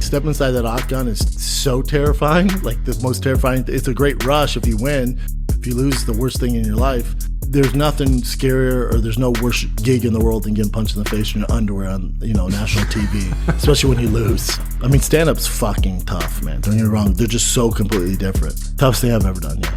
step inside that octagon is so terrifying. Like the most terrifying. It's a great rush if you win. If you lose, it's the worst thing in your life. There's nothing scarier, or there's no worse gig in the world than getting punched in the face in your underwear on, national TV, especially when you lose. I mean, stand-up's fucking tough, man. Don't get me wrong. They're just so completely different. Toughest thing I've ever done, yeah.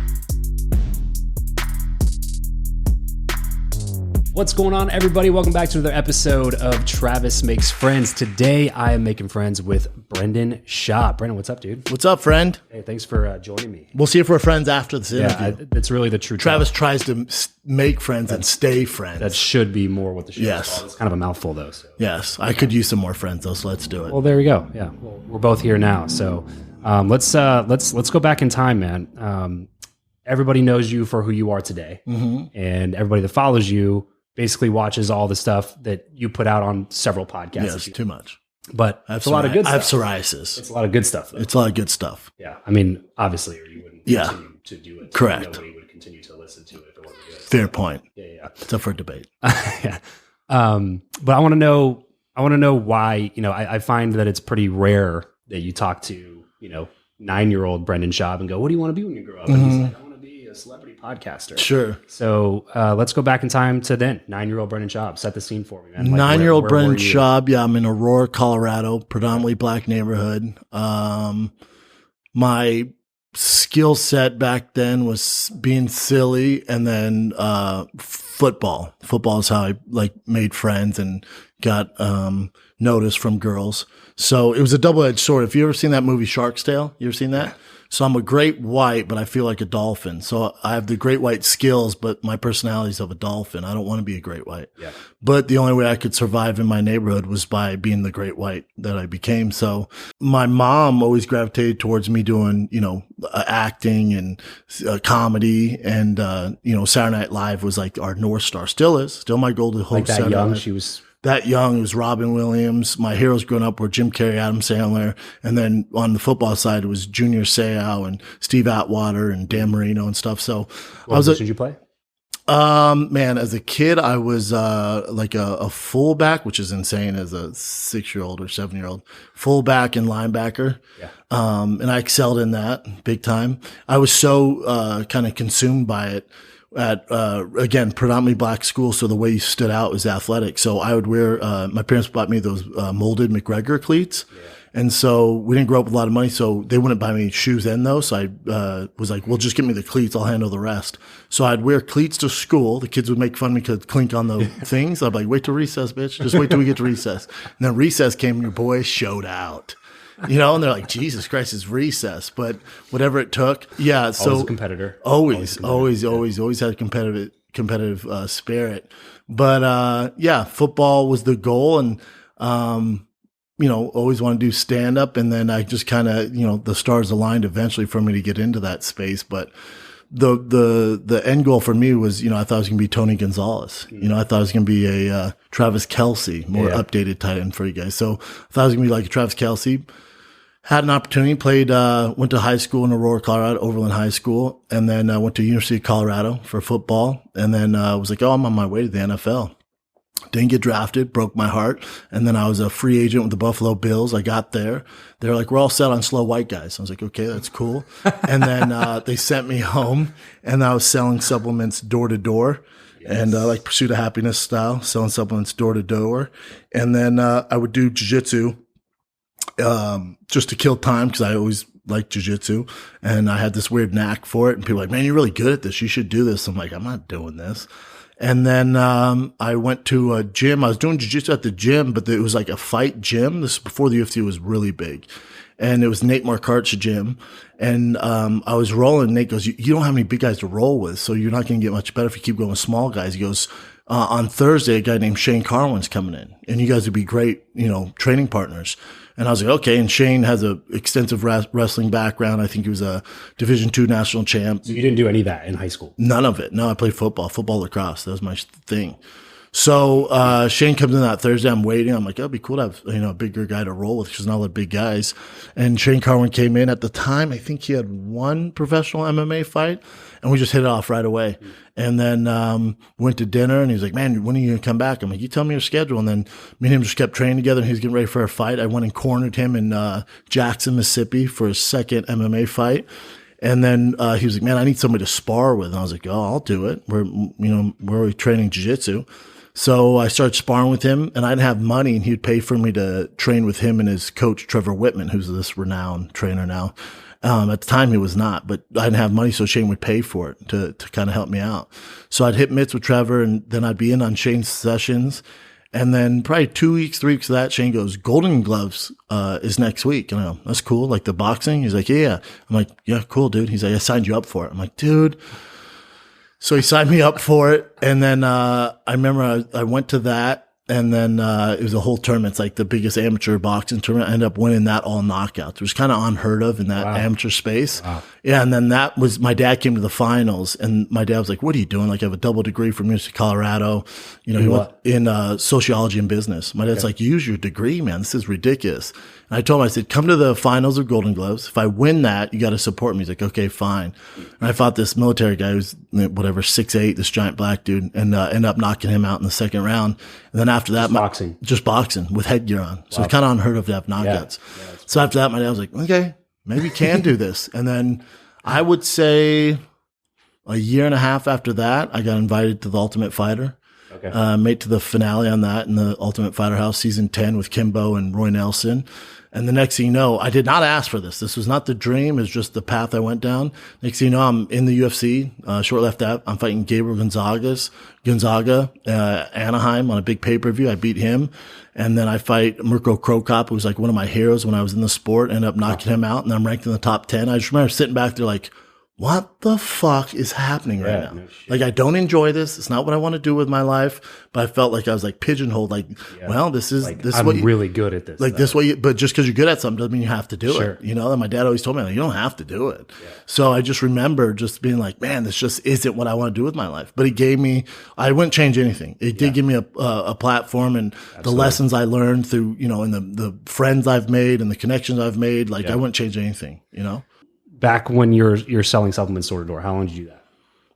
What's going on, everybody? Welcome back to another episode of Travis Makes Friends. Today, I am making friends with Brendan Schaub. Brendan, what's up, dude? What's up, friend? Hey, thanks for joining me. We'll see if we're friends after this interview. It's really the true Travis tries to make friends and stay friends. That should be more what the show Yes. is called. It's kind of a mouthful, though. So. Yes, I could use some more friends, though, so let's do it. Well, there we go. Yeah, well, we're both here now. So let's go back in time, man. Everybody knows you for who you are today, and everybody that follows you basically watches all the stuff that you put out on several podcasts. Yes, too much. But it's a lot of good stuff. I have psoriasis. It's a lot of good stuff, though. It's a lot of good stuff. Yeah. I mean, obviously, or you wouldn't continue to do it. Correct. Nobody would continue to listen to it if it wasn't good. Fair point. Yeah. It's up for debate. Yeah. But I want to know why, I find that it's pretty rare that you talk to, 9-year-old Brendan Schaub and go, what do you want to be when you grow up? And he's like, I want to be a celebrity podcaster. Sure. So let's go back in time to then. 9-year-old Brendan Schaub. Set the scene for me, man. 9-year-old Brendan Schaub. Yeah, I'm in Aurora, Colorado, predominantly black neighborhood. My skill set back then was being silly, and then football. Football is how I made friends and got noticed from girls. So it was a double-edged sword. If you ever seen that movie Shark's Tale, you ever seen that? So I'm a great white, but I feel like a dolphin. So I have the great white skills, but my personality is of a dolphin. I don't want to be a great white. Yeah. But the only way I could survive in my neighborhood was by being the great white that I became. So my mom always gravitated towards me doing, acting and comedy. And, Saturday Night Live was like our North Star. Still is. Still my goal to host like that Saturday young, Night. she was... That young, it was Robin Williams. My heroes growing up were Jim Carrey, Adam Sandler. And then on the football side, it was Junior Seau and Steve Atwater and Dan Marino and stuff. So what position did you play? Man, as a kid, I was like a fullback, which is insane as a 6-year-old or 7-year-old. Fullback and linebacker. Yeah. And I excelled in that big time. I was so kind of consumed by it. At, again, predominantly black school. So the way you stood out was athletic. So I would wear, my parents bought me those, molded McGregor cleats. Yeah. And so we didn't grow up with a lot of money. So they wouldn't buy me shoes then though. So I, was like, well, just give me the cleats. I'll handle the rest. So I'd wear cleats to school. The kids would make fun of me because clink on the things. I'd be like, wait till recess, bitch. Just wait till we get to recess. And then recess came and your boy showed out. And they're like, Jesus Christ, it's recess. But whatever it took. Yeah. So always a competitor. Always had a competitive spirit. But, football was the goal. And, always want to do stand up. And then I just kind of, the stars aligned eventually for me to get into that space. But the end goal for me was, I thought I was going to be Tony Gonzalez. I thought I was going to be a Travis Kelce, more updated tight end for you guys. So I thought I was going to be like a Travis Kelce. Had an opportunity, went to high school in Aurora, Colorado, Overland High School, and then went to University of Colorado for football. And then was like, I'm on my way to the NFL. Didn't get drafted, broke my heart. And then I was a free agent with the Buffalo Bills. I got there. They're like, we're all set on slow white guys. I was like, okay, that's cool. And then they sent me home, and I was selling supplements door to door. Yes. And like Pursuit of Happiness style, selling supplements door to door. And then I would do jiu-jitsu just to kill time because I always liked jiu-jitsu. And I had this weird knack for it. And people were like, man, you're really good at this. You should do this. I'm like, I'm not doing this. And then I went to a gym. I was doing jiu-jitsu at the gym, but it was like a fight gym. This is before the UFC was really big. And it was Nate Marquardt's gym. And I was rolling. Nate goes, you don't have any big guys to roll with, so you're not going to get much better if you keep going with small guys. He goes, on Thursday, a guy named Shane Carwin's coming in, and you guys would be great, training partners. And I was like, okay. And Shane has a extensive wrestling background. I think he was a Division II national champ. So you didn't do any of that in high school? None of it. No, I played football, lacrosse. That was my thing. So Shane comes in that Thursday. I'm waiting. I'm like, oh, it'd be cool to have a bigger guy to roll with because not a lot of big guys. And Shane Carwin came in at the time. I think he had one professional MMA fight, and we just hit it off right away. And then went to dinner, and he's like, man, when are you gonna come back? I'm like, you tell me your schedule. And then me and him just kept training together. And he was getting ready for a fight. I went and cornered him in Jackson, Mississippi, for his second MMA fight. And then he was like, man, I need somebody to spar with. And I was like, oh, I'll do it. We're training jiu-jitsu. So I started sparring with him, and I didn't have money, and he'd pay for me to train with him and his coach, Trevor Whitman, who's this renowned trainer now. At the time he was not, but I didn't have money, so Shane would pay for it to kind of help me out. So I'd hit mitts with Trevor, and then I'd be in on Shane's sessions. And then probably 2 weeks, 3 weeks of that, Shane goes, Golden Gloves is next week. And I go, that's cool. Like the boxing? He's like, yeah. I'm like, yeah, cool, dude. He's like, I signed you up for it. I'm like, dude. So he signed me up for it. And then I remember I went to that. And then it was a whole tournament. It's like the biggest amateur boxing tournament. I ended up winning that all knockouts. It was kind of unheard of in that amateur space. Wow. Yeah, and then that was, my dad came to the finals, and my dad was like, what are you doing? Like, I have a double degree from University of Colorado. He went in sociology and business. My dad's like, use your degree, man. This is ridiculous. And I told him, I said, come to the finals of Golden Gloves. If I win that, you got to support me. He's like, okay, fine. And I fought this military guy who's, 6'8", this giant black dude, and ended up knocking him out in the second round. And then after that, just boxing with headgear on. So it's kind of unheard of to have knockouts. Yeah, so after that, my dad was like, okay, maybe you can do this. And then I would say a year and a half after that, I got invited to the Ultimate Fighter. Okay. Made to the finale on that in the Ultimate Fighter House season 10 with Kimbo and Roy Nelson. And the next thing you know, I did not ask for this. This was not the dream. It's just the path I went down. Next thing you know, I'm in the UFC. Shortly after that, I'm fighting Gabriel Gonzaga, Anaheim on a big pay-per-view. I beat him. And then I fight Mirko Krokop, who was like one of my heroes when I was in the sport. Ended up knocking him out, and I'm ranked in the top 10. I just remember sitting back there like, what the fuck is happening right now? No shit. Like, I don't enjoy this. It's not what I want to do with my life. But I felt like I was like pigeonholed. Like, well, this is I'm what really good at this. Like this way, but just because you're good at something doesn't mean you have to do it. And my dad always told me, like, you don't have to do it. Yeah. So I just remember just being like, man, this just isn't what I want to do with my life. But it gave me, I wouldn't change anything. It did give me a platform, and the lessons I learned through, and the friends I've made and the connections I've made. Like, I wouldn't change anything. Back when you're selling supplements door to door, how long did you do that?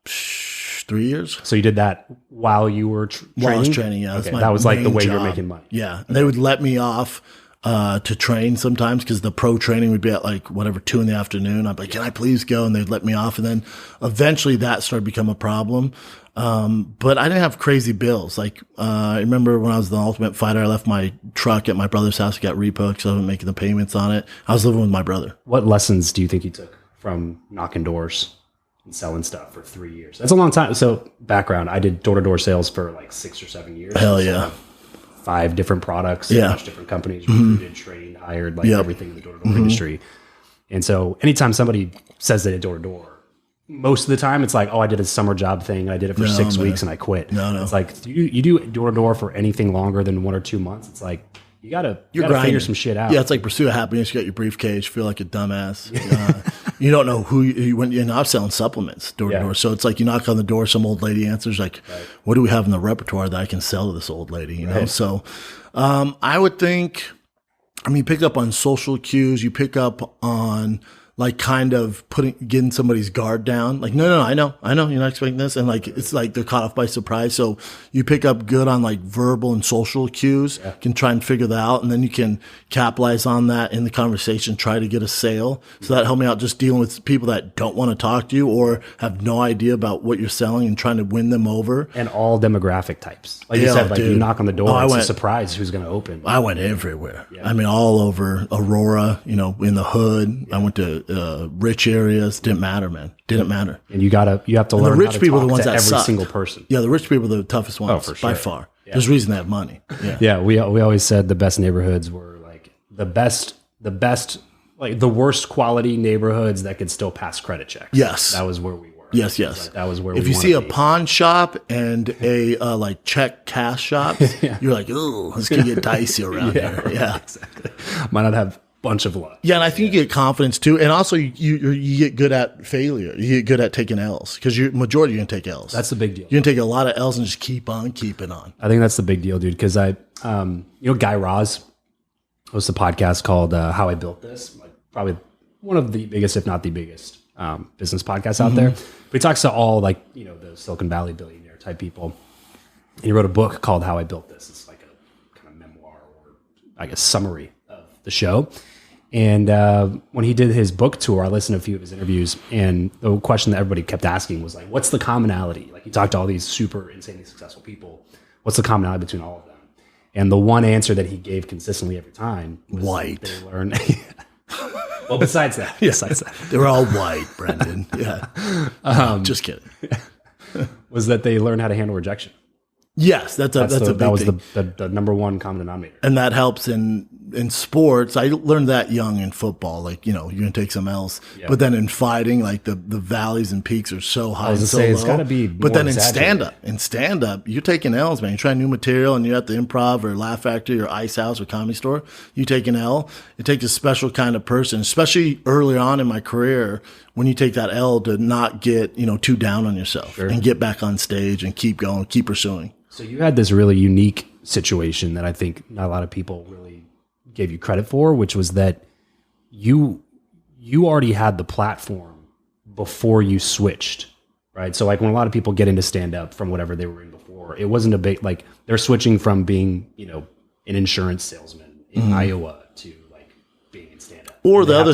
3 years. So you did that while you were training? While I was training, yeah. Okay. That was like the way you're making money. Yeah. And they would let me off to train sometimes because the pro training would be at 2 in the afternoon. I'd be like, can I please go? And they'd let me off. And then eventually that started to become a problem. But I didn't have crazy bills. I remember when I was the Ultimate Fighter, I left my truck at my brother's house, got repoed because I wasn't making the payments on it. I was living with my brother. What lessons do you think you took from knocking doors and selling stuff for 3 years? That's a long time. So background, I did door-to-door sales for 6 or 7 years. Hell yeah. 5 different products, different companies, recruited, trained, hired, everything in the door-to-door industry. And so anytime somebody says they did door-to-door, most of the time it's like, oh, I did a summer job thing. I did it for 6 weeks and I quit. No. It's like, you do door-to-door for anything longer than 1 or 2 months. It's like, you gotta figure some shit out. Yeah, it's like Pursuit of Happiness. You got your briefcase, feel like a dumbass. You don't know who you went. I was selling supplements door to door, so it's like you knock on the door, some old lady answers, like, "What do we have in the repertoire that I can sell to this old lady?" You know. So, I would think. I mean, you pick up on social cues. You pick up on kind of getting somebody's guard down. Like, no, I know, you're not expecting this. And it's like they're caught off by surprise. So you pick up good on verbal and social cues, can try and figure that out. And then you can capitalize on that in the conversation, try to get a sale. So that helped me out just dealing with people that don't want to talk to you or have no idea about what you're selling and trying to win them over. And all demographic types. Like you said, you knock on the door, it's a surprise who's going to open. I went everywhere. Yeah. I mean, all over Aurora, in the hood. I went to rich areas. Didn't matter, man. Didn't matter. And you have to learn the rich how to people talk are the ones to that every suck. single person. Yeah, the rich people are the toughest ones for sure. by far. Yeah. There's a reason they have money. Yeah, we always said the best neighborhoods were the best, the worst quality neighborhoods that could still pass credit checks. Yes. That was where we were. Yes. That was where if you see a pawn shop and a check cash shop, you're like, ooh, this could get dicey around here. Yeah. Exactly. Might not have bunch of luck. Yeah, and I think you get confidence too, and also you get good at failure. You get good at taking L's because majority you're gonna take L's. That's the big deal. You're gonna take a lot of L's and just keep on keeping on. I think that's the big deal, dude. Because Guy Raz hosts a podcast called How I Built This, like probably one of the biggest, if not the biggest, business podcasts out there. But he talks to all the Silicon Valley billionaire type people. And he wrote a book called How I Built This. It's like a kind of memoir or I guess summary of the show. And when he did his book tour, I listened to a few of his interviews, and the question that everybody kept asking was like, what's the commonality? Like he talked to all these super insanely successful people. What's the commonality between all of them? And the one answer that he gave consistently every time was white. They learn. Well, besides that, they were all white, Brendan. Yeah, just kidding. Was that they learn how to handle rejection? Yes, that's a big thing. That was the number one common denominator, and that helps in sports. I learned that young in football. Like you're gonna take some L's, but then in fighting, like the valleys and peaks are so high. I was and so say, low. It's got to be. But then in stand up, you're taking L's, man. You try new material, and you're at the Improv or Laugh Factory or Ice House or Comedy Store. You take an L. It takes a special kind of person, especially early on in my career, when you take that L to not get too down on yourself and get back on stage and keep going, keep pursuing. So you had this really unique situation that I think not a lot of people really gave you credit for, which was that you already had the platform before you switched, right? So like when a lot of people get into stand up from whatever they were in before, it wasn't a big, like they're switching from being, an insurance salesman in Iowa to like being in stand up. Or the other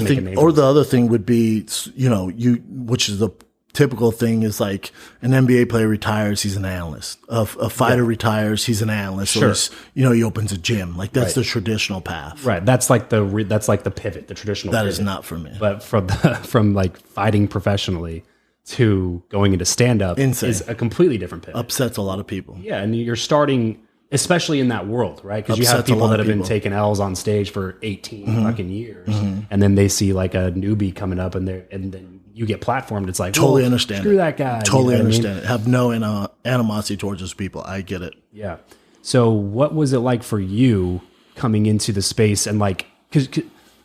thing would be, which is the typical thing is like an NBA player retires, he's an analyst. A fighter retires, he's an analyst. Sure. Or he opens a gym. Like that's the traditional path. Right. That's like the pivot, the traditional. That pivot. Is not for me. But from like fighting professionally to going into stand up is a completely different pivot. Upsets a lot of people. Yeah, and you're starting, especially in that world, right? Because you have people that have been taking L's on stage for 18 fucking years, and then they see like a newbie coming up, and then you get platformed. It's like totally understand. Screw that guy. Totally understand it. Have no animosity towards those people. I get it. Yeah. So what was it like for you coming into the space and like because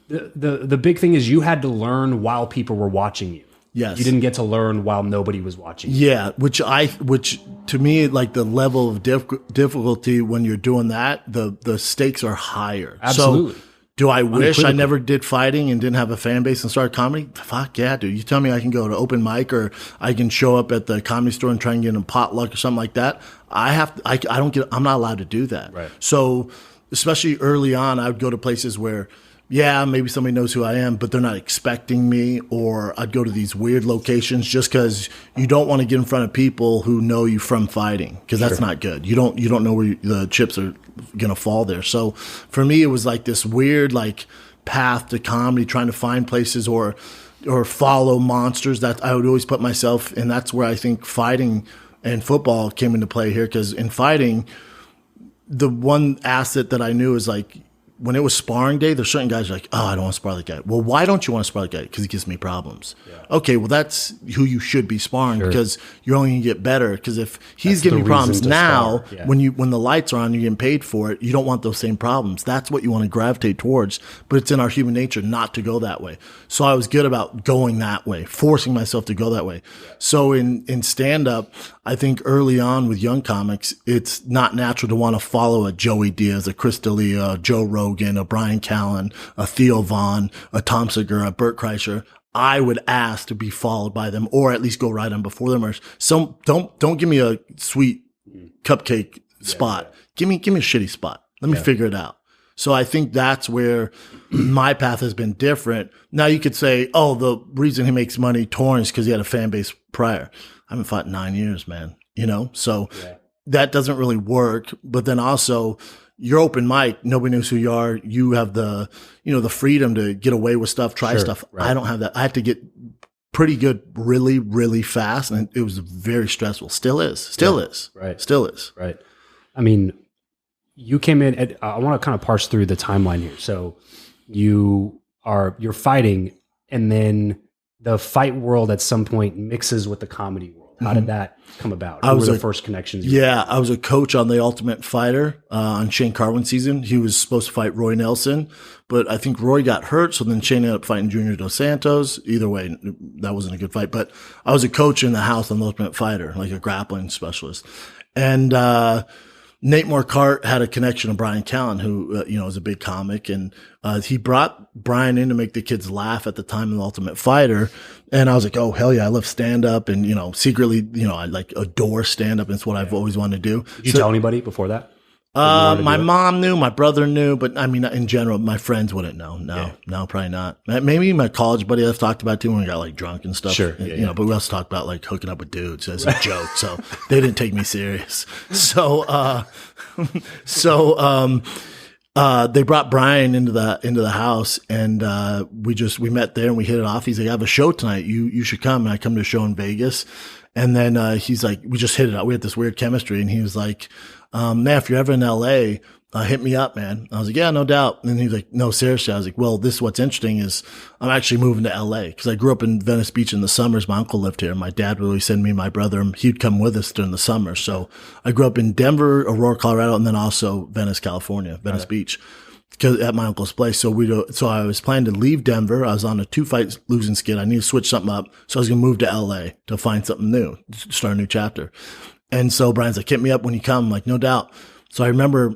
the big thing is you had to learn while people were watching you. Yes. You didn't get to learn while nobody was watching you. Yeah, which to me, like the level of difficulty when you're doing that, the stakes are higher. Absolutely. So, do I wish I never did fighting and didn't have a fan base and started comedy? Fuck yeah, dude. You tell me I can go to open mic or I can show up at the Comedy Store and try and get a potluck or something like that. I'm not allowed to do that. Right. So especially early on, I would go to places where, maybe somebody knows who I am, but they're not expecting me, or I'd go to these weird locations just because you don't want to get in front of people who know you from fighting, because that's not good. You don't know where the chips are going to fall there. So for me, it was like this weird like path to comedy, trying to find places or follow monsters that I would always put myself in. That's where I think fighting and football came into play here, because in fighting, the one asset that I knew is like, when it was sparring day, there's certain guys who are like, oh, I don't want to spar that guy. Well, why don't you want to spar that guy? Because he gives me problems. Yeah. Okay, well, that's who you should be sparring, because you're only going to get better. Because if he's giving me problems now, when the lights are on, you're getting paid for it, you don't want those same problems. That's what you want to gravitate towards. But it's in our human nature not to go that way. So I was good about going that way, forcing myself to go that way. Yeah. So in stand-up, I think early on with young comics, it's not natural to want to follow a Joey Diaz, a Chris D'Elia, a Joe Rogan, a Bryan Callen, a Theo Vaughn, a Tom Segura, a Burt Kreischer. I would ask to be followed by them, or at least go right on before them. Or don't give me a sweet cupcake spot. Give me a shitty spot. Let me figure it out. So I think that's where my path has been different. Now you could say, oh, the reason he makes money touring is because he had a fan base prior. I haven't fought in 9 years, man. So that doesn't really work. But then also, you're open mic. Nobody knows who you are. You have the freedom to get away with stuff, try stuff. Right. I don't have that. I had to get pretty good really, really fast. And it was very stressful. Still is. Right. Still is. Right. I mean, you came in I want to kind of parse through the timeline here. So you're fighting, and then the fight world at some point mixes with the comedy world. How did that come about? I was the first connections. I was a coach on The Ultimate Fighter on Shane Carwin's season. He was supposed to fight Roy Nelson, but I think Roy got hurt, so then Shane ended up fighting Junior Dos Santos. Either way, that wasn't a good fight. But I was a coach in the house on The Ultimate Fighter, like a grappling specialist. And Nate Marquardt had a connection to Bryan Callen, who, is a big comic. And he brought Bryan in to make the kids laugh at the time of The Ultimate Fighter. And I was like, oh, hell yeah, I love stand-up. And, secretly, I like adore stand-up. It's what I've always wanted to do. Did you tell anybody before that? My mom knew, my brother knew, but I mean, in general, my friends wouldn't know. No, probably not. Maybe my college buddy I've talked about too when we got like drunk and stuff. Sure. But we also talked about like hooking up with dudes as a joke. So they didn't take me serious. So they brought Bryan into the house and, we met there and we hit it off. He's like, I have a show tonight. You should come. And I come to a show in Vegas. And then, he's like, we just hit it out. We had this weird chemistry and he was like, man, if you're ever in LA, hit me up, man. I was like, yeah, no doubt. And he was like, no, seriously. I was like, well, this, what's interesting is I'm actually moving to LA because I grew up in Venice Beach in the summers. My uncle lived here. My dad would always send me and my brother. He'd come with us during the summer. So I grew up in Denver, Aurora, Colorado, and then also Venice, California, Venice Beach. At my uncle's place. So I was planning to leave Denver. I was on a 2-fight losing skid. I need to switch something up. So I was going to move to LA to find something new, start a new chapter. And so Bryan's like, hit me up when you come. I'm like, no doubt. So I remember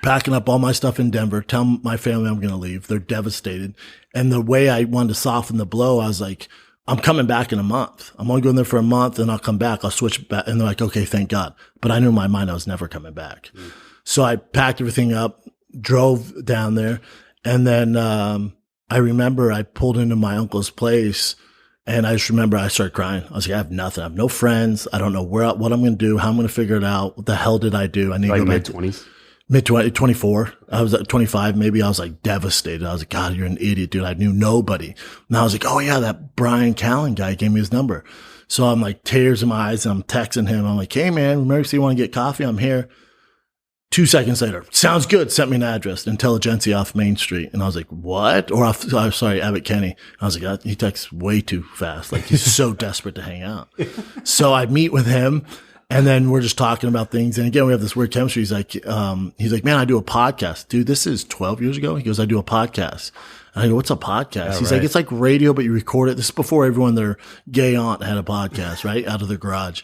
packing up all my stuff in Denver, telling my family I'm going to leave. They're devastated. And the way I wanted to soften the blow, I was like, I'm coming back in a month. I'm only going there for a month and I'll come back. I'll switch back. And they're like, okay, thank God. But I knew in my mind I was never coming back. So I packed everything up, drove down there. And then, I remember I pulled into my uncle's place and I just remember I started crying. I was like, I have nothing. I have no friends. I don't know what I'm going to do, how I'm going to figure it out. What the hell did I do? I need to go mid-20s? Mid-20s, 24. I was at 25, maybe. I was like devastated. I was like, God, you're an idiot, dude. I knew nobody. And I was like, oh yeah, that Bryan Callen guy gave me his number. So I'm like tears in my eyes and I'm texting him. I'm like, hey man, remember if you want to get coffee? I'm here. 2 seconds later, sounds good. Sent me an address, Intelligentsia off Main Street. And I was like, what? Or Abbott Kinney. I was like, he texts way too fast. Like he's so desperate to hang out. So I meet with him and then we're just talking about things. And again, we have this weird chemistry. He's like, man, I do a podcast. Dude, this is 12 years ago. He goes, I do a podcast. And I go, what's a podcast? Oh, He's like, it's like radio, but you record it. This is before everyone, their gay aunt had a podcast, right? Out of their garage.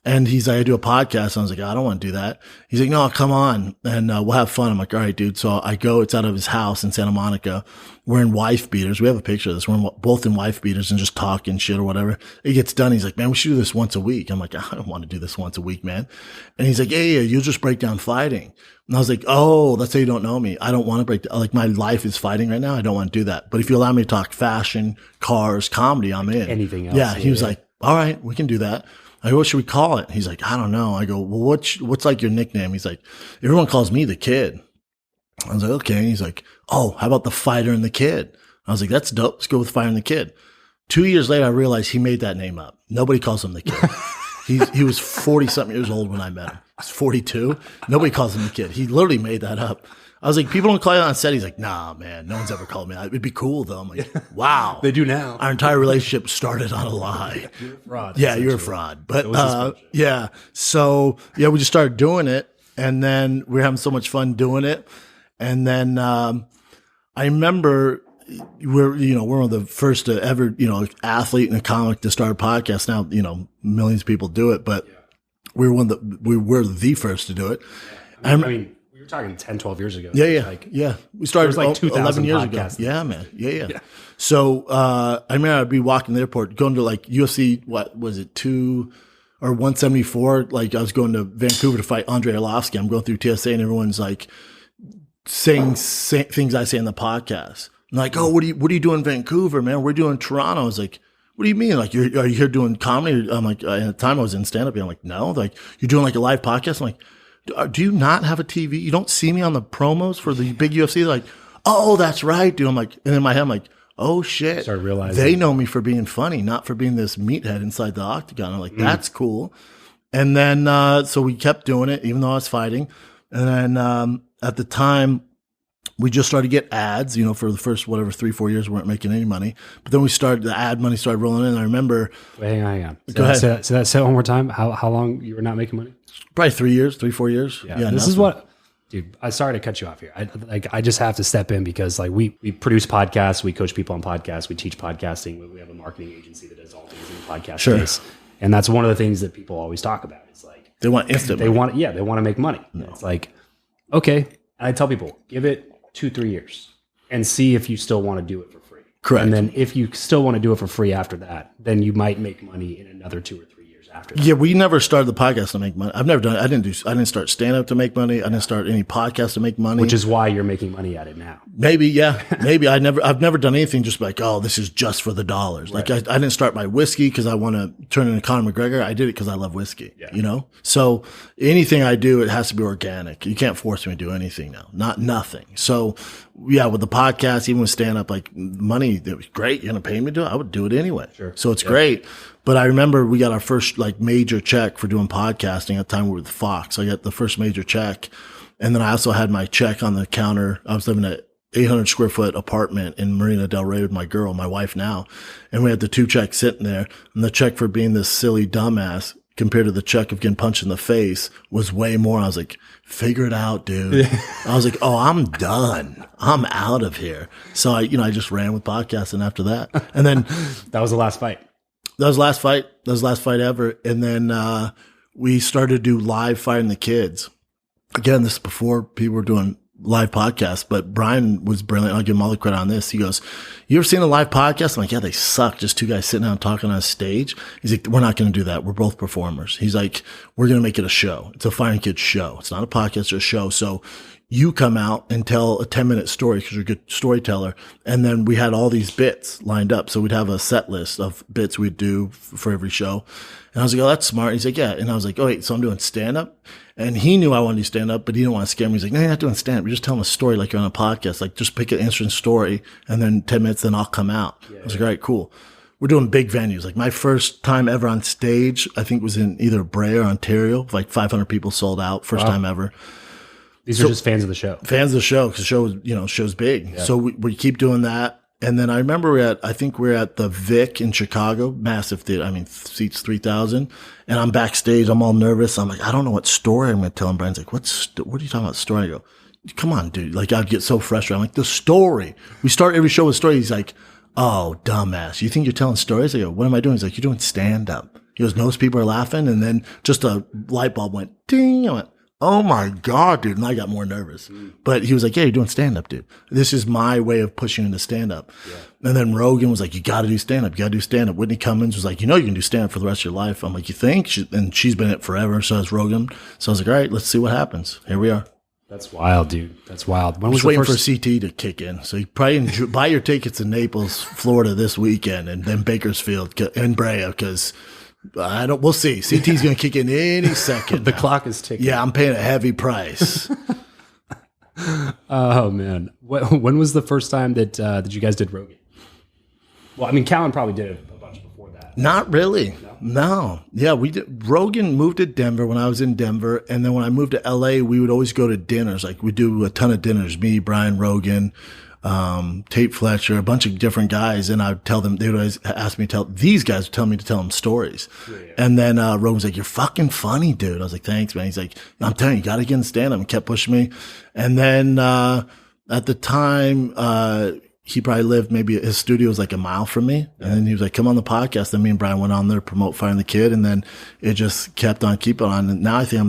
And he's like, I do a podcast. And I was like, I don't want to do that. He's like, no, come on. And we'll have fun. I'm like, all right, dude. So I go, it's out of his house in Santa Monica. We're in wife beaters. We have a picture of this. We're both in wife beaters and just talking shit or whatever. It gets done. He's like, man, we should do this once a week. I'm like, I don't want to do this once a week, man. And he's like, yeah, you'll just break down fighting. And I was like, oh, that's how you don't know me. I don't want to break down. Like my life is fighting right now. I don't want to do that. But if you allow me to talk fashion, cars, comedy, I'm in. Anything else. Yeah. He was like, all right, we can do that. I go, what should we call it? He's like, I don't know. I go, well, what's like your nickname? He's like, everyone calls me the Kid. I was like, okay. He's like, oh, how about the Fighter and the Kid? I was like, that's dope. Let's go with Fighter and the Kid. 2 years later, I realized he made that name up. Nobody calls him the Kid. He was 40 something years old when I met him. He's 42. Nobody calls him the Kid. He literally made that up. I was like, people don't call you on set. He's like, nah, man, no one's ever called me that. It'd be cool though. I'm like, wow. They do now. Our entire relationship started on a lie. You're a fraud. Yeah, you're a fraud. But, yeah. So yeah, we just started doing it and then we were having so much fun doing it. And then, I remember we're one of the first to ever, athlete and a comic to start a podcast. Now, millions of people do it, but we were the first to do it. I mean, we were talking 10, 12 years ago. Yeah. We started like 11 years ago. Yeah, man. Yeah. So, I remember I'd be walking the airport, going to like UFC, what was it, 2 or 174? Like I was going to Vancouver to fight Andre Arlovsky. I'm going through TSA and everyone's like saying things I say in the podcast. I'm like, oh, what are you doing in Vancouver, man? We're doing Toronto. I was like, what do you mean? Like, are you here doing comedy? I'm like, at the time I was in stand-up. I'm like, no. Like, you're doing like a live podcast? I'm like, do you not have a TV? You don't see me on the promos for the big UFC? They're like, oh, that's right, dude. I'm like, and in my head, I'm like, oh shit. Start realizing they know me for being funny, not for being this meathead inside the octagon. I'm like, that's cool. And then, so we kept doing it, even though I was fighting. And then, at the time, We just started to get ads, you know, for the first, 3-4 years, we weren't making any money. But then the ad money started rolling in. And I remember. Wait, hang on. Go ahead. Say that one more time. How long you were not making money? Probably 3-4 years. Yeah. This is what, dude, I'm sorry to cut you off here. I just have to step in because like we produce podcasts, we coach people on podcasts, we teach podcasting. We have a marketing agency that does all things in the podcast space. And that's one of the things that people always talk about. It's like they want instant money. They want to make money. No. It's like, okay. And I tell people, give it 2-3 years and see if you still want to do it for free. Correct. And then if you still want to do it for free after that, then you might make money in another 2 or 3 years after that. Yeah, we never started the podcast to make money. I've never done it. I didn't start stand up to make money. I didn't start any podcast to make money. Which is why you're making money at it now. Maybe, yeah. Maybe I've never done anything just like, oh, this is just for the dollars. Right. Like I didn't start my whiskey because I want to turn into Conor McGregor. I did it because I love whiskey, you know? So anything I do, it has to be organic. You can't force me to do anything now. Nothing. So yeah, with the podcast, even with stand up, like money, it was great. You're going to pay me to do it. I would do it anyway. Sure. So it's great. But I remember we got our first like major check for doing podcasting at the time we were with Fox. I got the first major check. And then I also had my check on the counter. I was living at 800 square foot apartment in Marina Del Rey with my girl, my wife now. And we had the 2 checks sitting there, and the check for being this silly dumbass compared to the check of getting punched in the face was way more. I was like, figure it out, dude. I was like, oh, I'm done. I'm out of here. So I just ran with podcasting after that. And then that was the last fight. That was the last fight. That was the last fight ever. And then, we started to do live fighting the kids. Again, this is before people were doing live podcasts, but Bryan was brilliant. I'll give him all the credit on this. He goes, you ever seen a live podcast? I'm like, yeah, they suck. Just 2 guys sitting down talking on a stage. He's like, we're not going to do that. We're both performers. He's like, we're going to make it a show. It's a fighting kids show. It's not a podcast, it's a show. So you come out and tell a 10-minute story because you're a good storyteller. And then we had all these bits lined up. So we'd have a set list of bits we'd do for every show. And I was like, oh, that's smart. He's like, yeah. And I was like, oh, wait, so I'm doing stand up? And he knew I wanted to do stand up, but he didn't want to scare me. He's like, no, you're not doing stand up. You're just telling a story like you're on a podcast. Like just pick an interesting story and then 10 minutes, then I'll come out. I was like, all right, cool. We're doing big venues. Like my first time ever on stage, I think was in either Bray or Ontario. Like 500 people sold out. First time ever. These are just fans of the show. Fans of the show, because the show, show's big. Yeah. So we keep doing that. And then I remember we're at the Vic in Chicago, massive theater. I mean, seats 3,000. And I'm backstage. I'm all nervous. I'm like, I don't know what story I'm going to tell him. Brian's like, what are you talking about story? I go, come on, dude. Like I'd get so frustrated. I'm like, the story. We start every show with story. He's like, oh, dumbass. You think you're telling stories? I go, what am I doing? He's like, you're doing stand up. He goes, most people are laughing. And then just a light bulb went ding. I went, oh my God, dude. And I got more nervous. But he was like, yeah, you're doing stand up, dude. This is my way of pushing into stand up. Yeah. And then Rogan was like, you got to do stand up. You got to do stand up. Whitney Cummings was like, you can do stand up for the rest of your life. I'm like, you think? And she's been in it forever. So has Rogan. So I was like, all right, let's see what happens. Here we are. That's wild, dude. That's wild. When was waiting for CT to kick in. So you probably buy your tickets in Naples, Florida this weekend, and then Bakersfield and Brea, because we'll see. CT's going to kick in any second. The clock is ticking. Yeah, I'm paying a heavy price. Oh man. When was the first time that you guys did Rogan? Well, I mean, Callen probably did it a bunch before that. Not really. No. Yeah, we did. Rogan moved to Denver when I was in Denver. And then when I moved to LA, we would always go to dinners. Like we do a ton of dinners, me, Bryan, Rogan, Tate Fletcher, a bunch of different guys. And I would tell them, they would always ask me to tell me to tell them stories. Yeah. And then, Rogan's like, you're fucking funny, dude. I was like, thanks, man. He's like, no, I'm telling you, you got to get in stand up, and kept pushing me. And then, at the time, he probably lived, maybe his studio was like a mile from me. And then he was like, come on the podcast. Then me and Bryan went on there to promote Firing the Kid. And then it just kept on keeping on. And now I think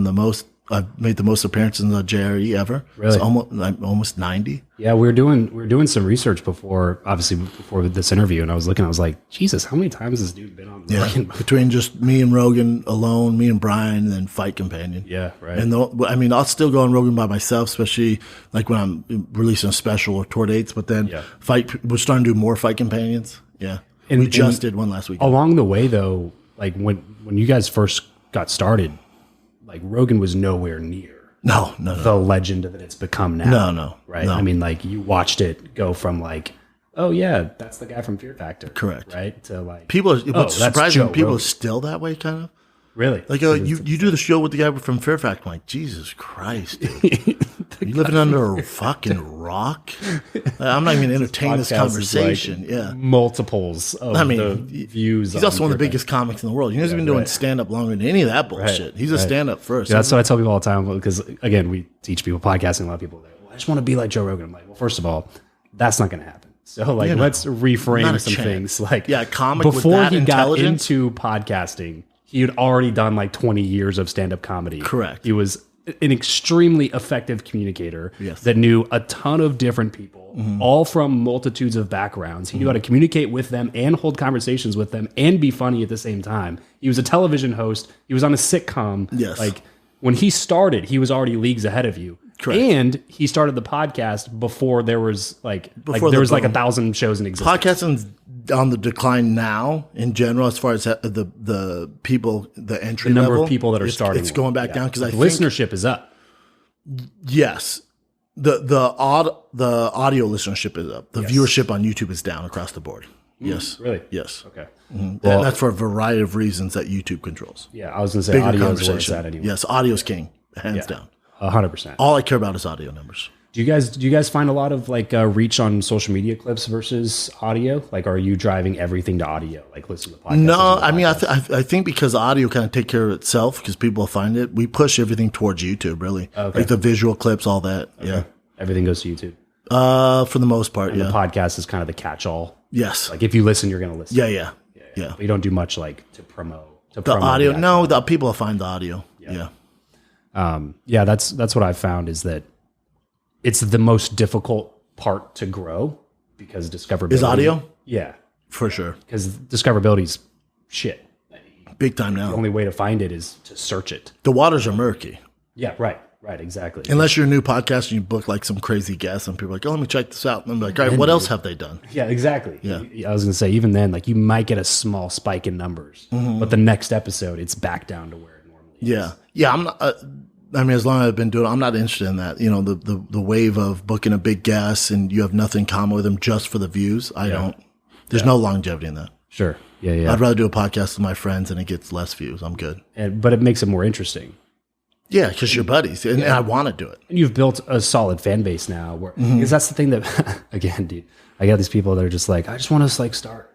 I've made the most appearances in the JRE ever. Really? It's almost 90. Yeah, we were doing some research before this interview, and I was like, Jesus, how many times has this dude been on? Yeah, between just me and Rogan alone, me and Bryan, and then Fight Companion. Yeah, right. And I'll still go on Rogan by myself, especially like when I'm releasing a special or tour dates. But then we're starting to do more Fight Companions. Yeah, and we just did one last week. Along the way, though, like when you guys first got started, like Rogan was nowhere near the legend that it's become now. No. Right? No. I mean, like you watched it go from like, oh yeah, that's the guy from Fear Factor. Correct. Right? To like people are surprising. People are still that way, kind of. Really? Like, you do the show with the guy from Fairfax. I'm like, Jesus Christ, dude. You living under a fucking rock? I'm not even entertaining this conversation. Like multiples of the views. He's also one of the biggest comics in the world. He's been doing stand-up longer than any of that bullshit. He's a stand-up first. Yeah, that's what I tell people all the time, because, again, we teach people podcasting. A lot of people are like, well, I just want to be like Joe Rogan. I'm like, well, first of all, that's not going to happen. So, like, let's reframe some things. Like, comic before with that he got intelligence? into podcasting, he had already done like 20 years of stand-up comedy. Correct. He was an extremely effective communicator that knew a ton of different people, all from multitudes of backgrounds. He knew how to communicate with them and hold conversations with them and be funny at the same time. He was a television host. He was on a sitcom. Yes. Like, when he started, he was already leagues ahead of you. Correct. And he started the podcast before there was like 1,000 shows in existence. Podcasting's on the decline now in general, as far as the people, the entry The number level. of people that are starting. It's going back down because I think listenership is up. yes, the audio listenership is up. The viewership on YouTube is down across the board. Yes, Really? yes. Okay. And that's for a variety of reasons that YouTube controls. Yeah, I was going to say Bigger audio is where it's conversation. at anyway. Yes, audio's king, hands down. 100%. All I care about is audio numbers. Do you guys find a lot of like reach on social media clips versus audio? Like, are you driving everything to audio? Like, listen to the podcast. No, I mean, I think because audio kind of take care of itself because people find it. We push everything towards YouTube, really. Okay. Like the visual clips, all that. Okay. Yeah, everything goes to YouTube. For the most part, The podcast is kind of the catch-all. Yes. Like, if you listen, you're going to listen. Yeah. But you don't do much like to promote. The audio. No, the people will find the audio. Yeah. That's what I've found is that it's the most difficult part to grow because discoverability Is audio? Yeah, for sure. Because discoverability's shit. Big time now. The only way to find it is to search it. The waters are murky. Yeah, right, exactly. Unless you're a new podcast and you book like some crazy guest and people are like, oh, let me check this out. And I'm like, all right, what else have they done? Yeah, exactly. Yeah. I was going to say, even then, like you might get a small spike in numbers, but the next episode, it's back down to where it normally is. Yeah. I'm not. I mean, as long as I've been doing it, I'm not interested in that. You know, the wave of booking a big guest and you have nothing in common with them just for the views. I don't. There's no longevity in that. Sure. Yeah. I'd rather do a podcast with my friends and it gets less views. I'm good. But it makes it more interesting. Yeah, because you're buddies, and I want to do it. And you've built a solid fan base now. Because that's the thing that, again, dude, I got these people that are just like, I just want to like start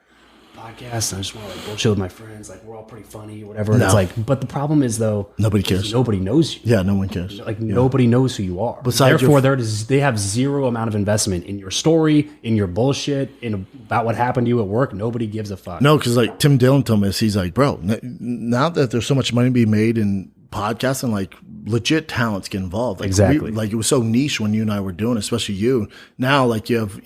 a podcast and I just want to like bullshit with my friends. Like, we're all pretty funny or whatever. And it's like, but the problem is though, nobody cares. Nobody knows you. Yeah, no one cares. Like nobody knows who you are. Besides Therefore, they have zero amount of investment in your story, in your bullshit, about what happened to you at work. Nobody gives a fuck. No, because like Tim Dillon told me this, he's like, bro, now that there's so much money to be made in podcasting, like legit talents get involved. Like, exactly. Like it was so niche when you and I were doing it, especially you. Now, like you have,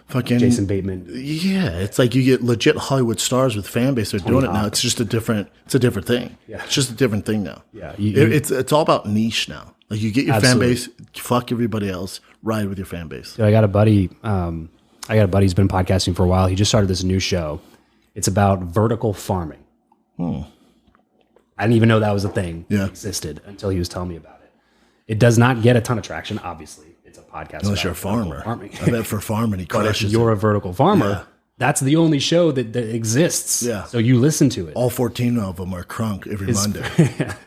fucking Jason Bateman. Yeah, it's like you get legit Hollywood stars with fan base. They're doing it now. It's just a different thing. Yeah. It's just a different thing now. Yeah. It's all about niche now. Like you get your fan base, fuck everybody else, ride with your fan base. Dude, I got a buddy who's been podcasting for a while. He just started this new show. It's about vertical farming. I didn't even know that was a thing that existed until he was telling me about it. It does not get a ton of traction, obviously. It's a podcast. Unless you're a farmer. I bet for farming, he crushes But if you're a vertical farmer, that's the only show that exists. Yeah. So you listen to it. All 14 of them are crunk every Monday.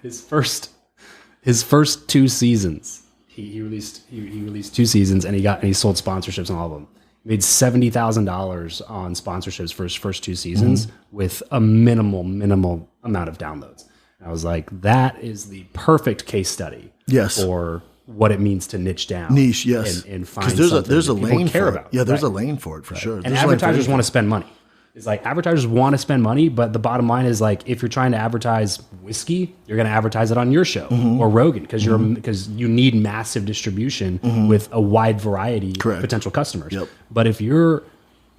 His first 2 seasons, he released 2 seasons, and he sold sponsorships on all of them. He made $70,000 on sponsorships for his first 2 seasons with a minimal amount of downloads. And I was like, that is the perfect case study for what it means to niche down. Niche, yes. And find there's a lane care for about. Yeah, there's a lane for it for sure. And advertisers want to spend money. It's like advertisers want to spend money, but the bottom line is like if you're trying to advertise whiskey, you're going to advertise it on your show or Rogan because you need massive distribution with a wide variety of potential customers. Yep. But if you're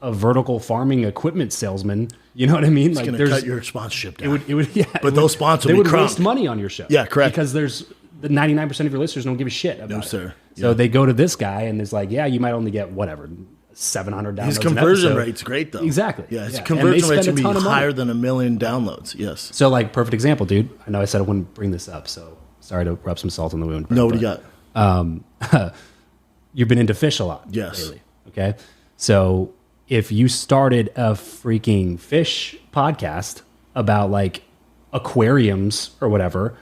a vertical farming equipment salesman, you know what I mean? It's going to cut your sponsorship down. But those sponsors they would crunk. waste money on your show. Yeah, correct. Because there's the 99% of your listeners don't give a shit about it. No, sir. So they go to this guy and it's like, you might only get whatever. 700 downloads. His conversion rate's great though. Exactly. Yeah, his conversion rate's gonna be higher than 1 million downloads. Yes. So like perfect example, dude. I know I said I wouldn't bring this up, so sorry to rub some salt in the wound. No, what do you got? You've been into fish a lot. Yes. Lately, okay. So if you started a freaking fish podcast about like aquariums or whatever,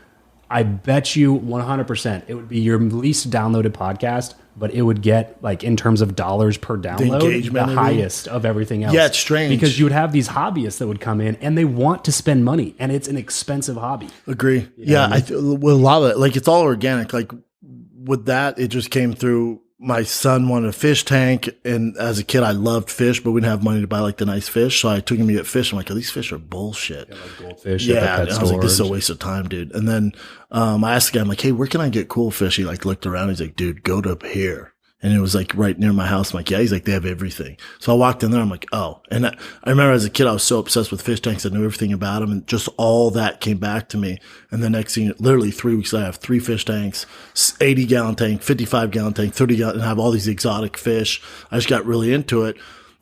I bet you 100% it would be your least downloaded podcast, but it would get, like, in terms of dollars per download, the highest of everything else. Yeah, it's strange. Because you would have these hobbyists that would come in and they want to spend money, and it's an expensive hobby. Agree. Yeah, with a lot of it, like, it's all organic. Like, with that, it just came through. My son wanted a fish tank, and as a kid, I loved fish, but we didn't have money to buy, like, the nice fish. So I took him to get fish. I'm like, oh, these fish are bullshit. Yeah, like goldfish. Yeah, I was like, this is a waste of time, dude. And then I asked the guy, I'm like, hey, where can I get cool fish? He, like, looked around. He's like, dude, go to here. And it was, like, right near my house. I'm like, yeah. He's like, they have everything. So I walked in there. I'm like, oh. And I remember as a kid, I was so obsessed with fish tanks. I knew everything about them. And just all that came back to me. And the next thing, literally 3 weeks later, I have 3 fish tanks, 80-gallon tank, 55-gallon tank, 30-gallon, and I have all these exotic fish. I just got really into it.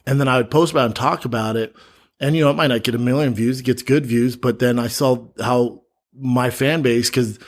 And then I would post about it and talk about it. And, you know, it might not get a million views. It gets good views. But then I saw how my fan base, because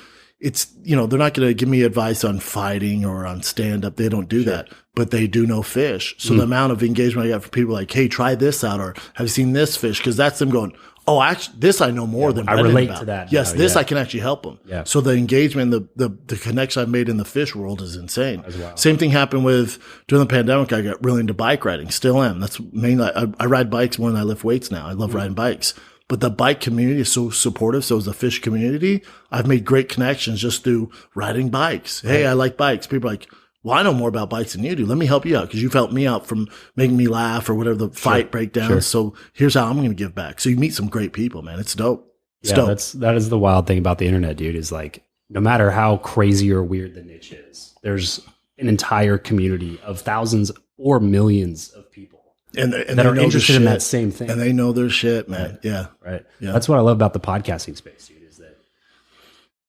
it's, you know, they're not going to give me advice on fighting or on stand up. They don't do that, but they do know fish. So the amount of engagement I got from people like, hey, try this out, or have you seen this fish? Cause that's them going, oh, actually, this I know more than Brendan I relate about. To that. Yes. Now, this I can actually help them. Yeah. So the engagement, the connection I've made in the fish world is insane. Well. Same thing happened with during the pandemic. I got really into bike riding. Still am. That's mainly, I ride bikes more than I lift weights now. I love riding bikes. But the bike community is so supportive. So is the fish community. I've made great connections just through riding bikes. Hey, I like bikes. People are like, well, I know more about bikes than you do. Let me help you out because you've helped me out from making me laugh or whatever the fight breakdowns. Sure. So here's how I'm going to give back. So you meet some great people, man. It's dope. It's dope. That is the wild thing about the internet, dude, is like, no matter how crazy or weird the niche is, there's an entire community of thousands or millions of people. And that are interested in that same thing. And they know their shit, man. Right. Yeah. Right. Yeah. That's what I love about the podcasting space, dude, is that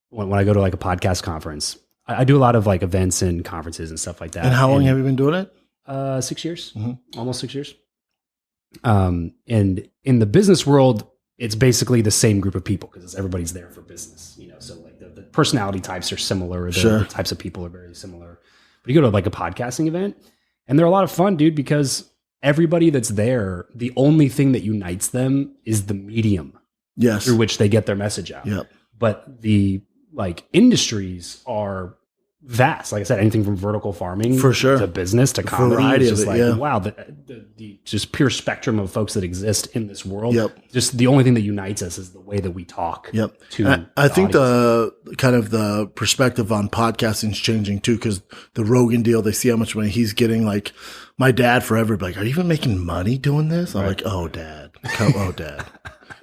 when I go to, like, a podcast conference, I do a lot of, like, events and conferences and stuff like that. And how long have you been doing it? 6 years, almost 6 years. And in the business world, it's basically the same group of people because everybody's there for business, you know? So, like, the personality types are similar. The types of people are very similar. But you go to, like, a podcasting event and they're a lot of fun, dude, because everybody that's there, the only thing that unites them is the medium through which they get their message out. Yep. But the, like, industries are vast. Like I said, anything from vertical farming for sure to business to comedy. It's just like, wow, the just pure spectrum of folks that exist in this world. Yep. Just the only thing that unites us is the way that we talk. Yep. I think the kind of the perspective on podcasting is changing too, because the Rogan deal, they see how much money he's getting. Like, my dad forever be like, are you even making money doing this? I'm like, oh, dad. Oh, dad.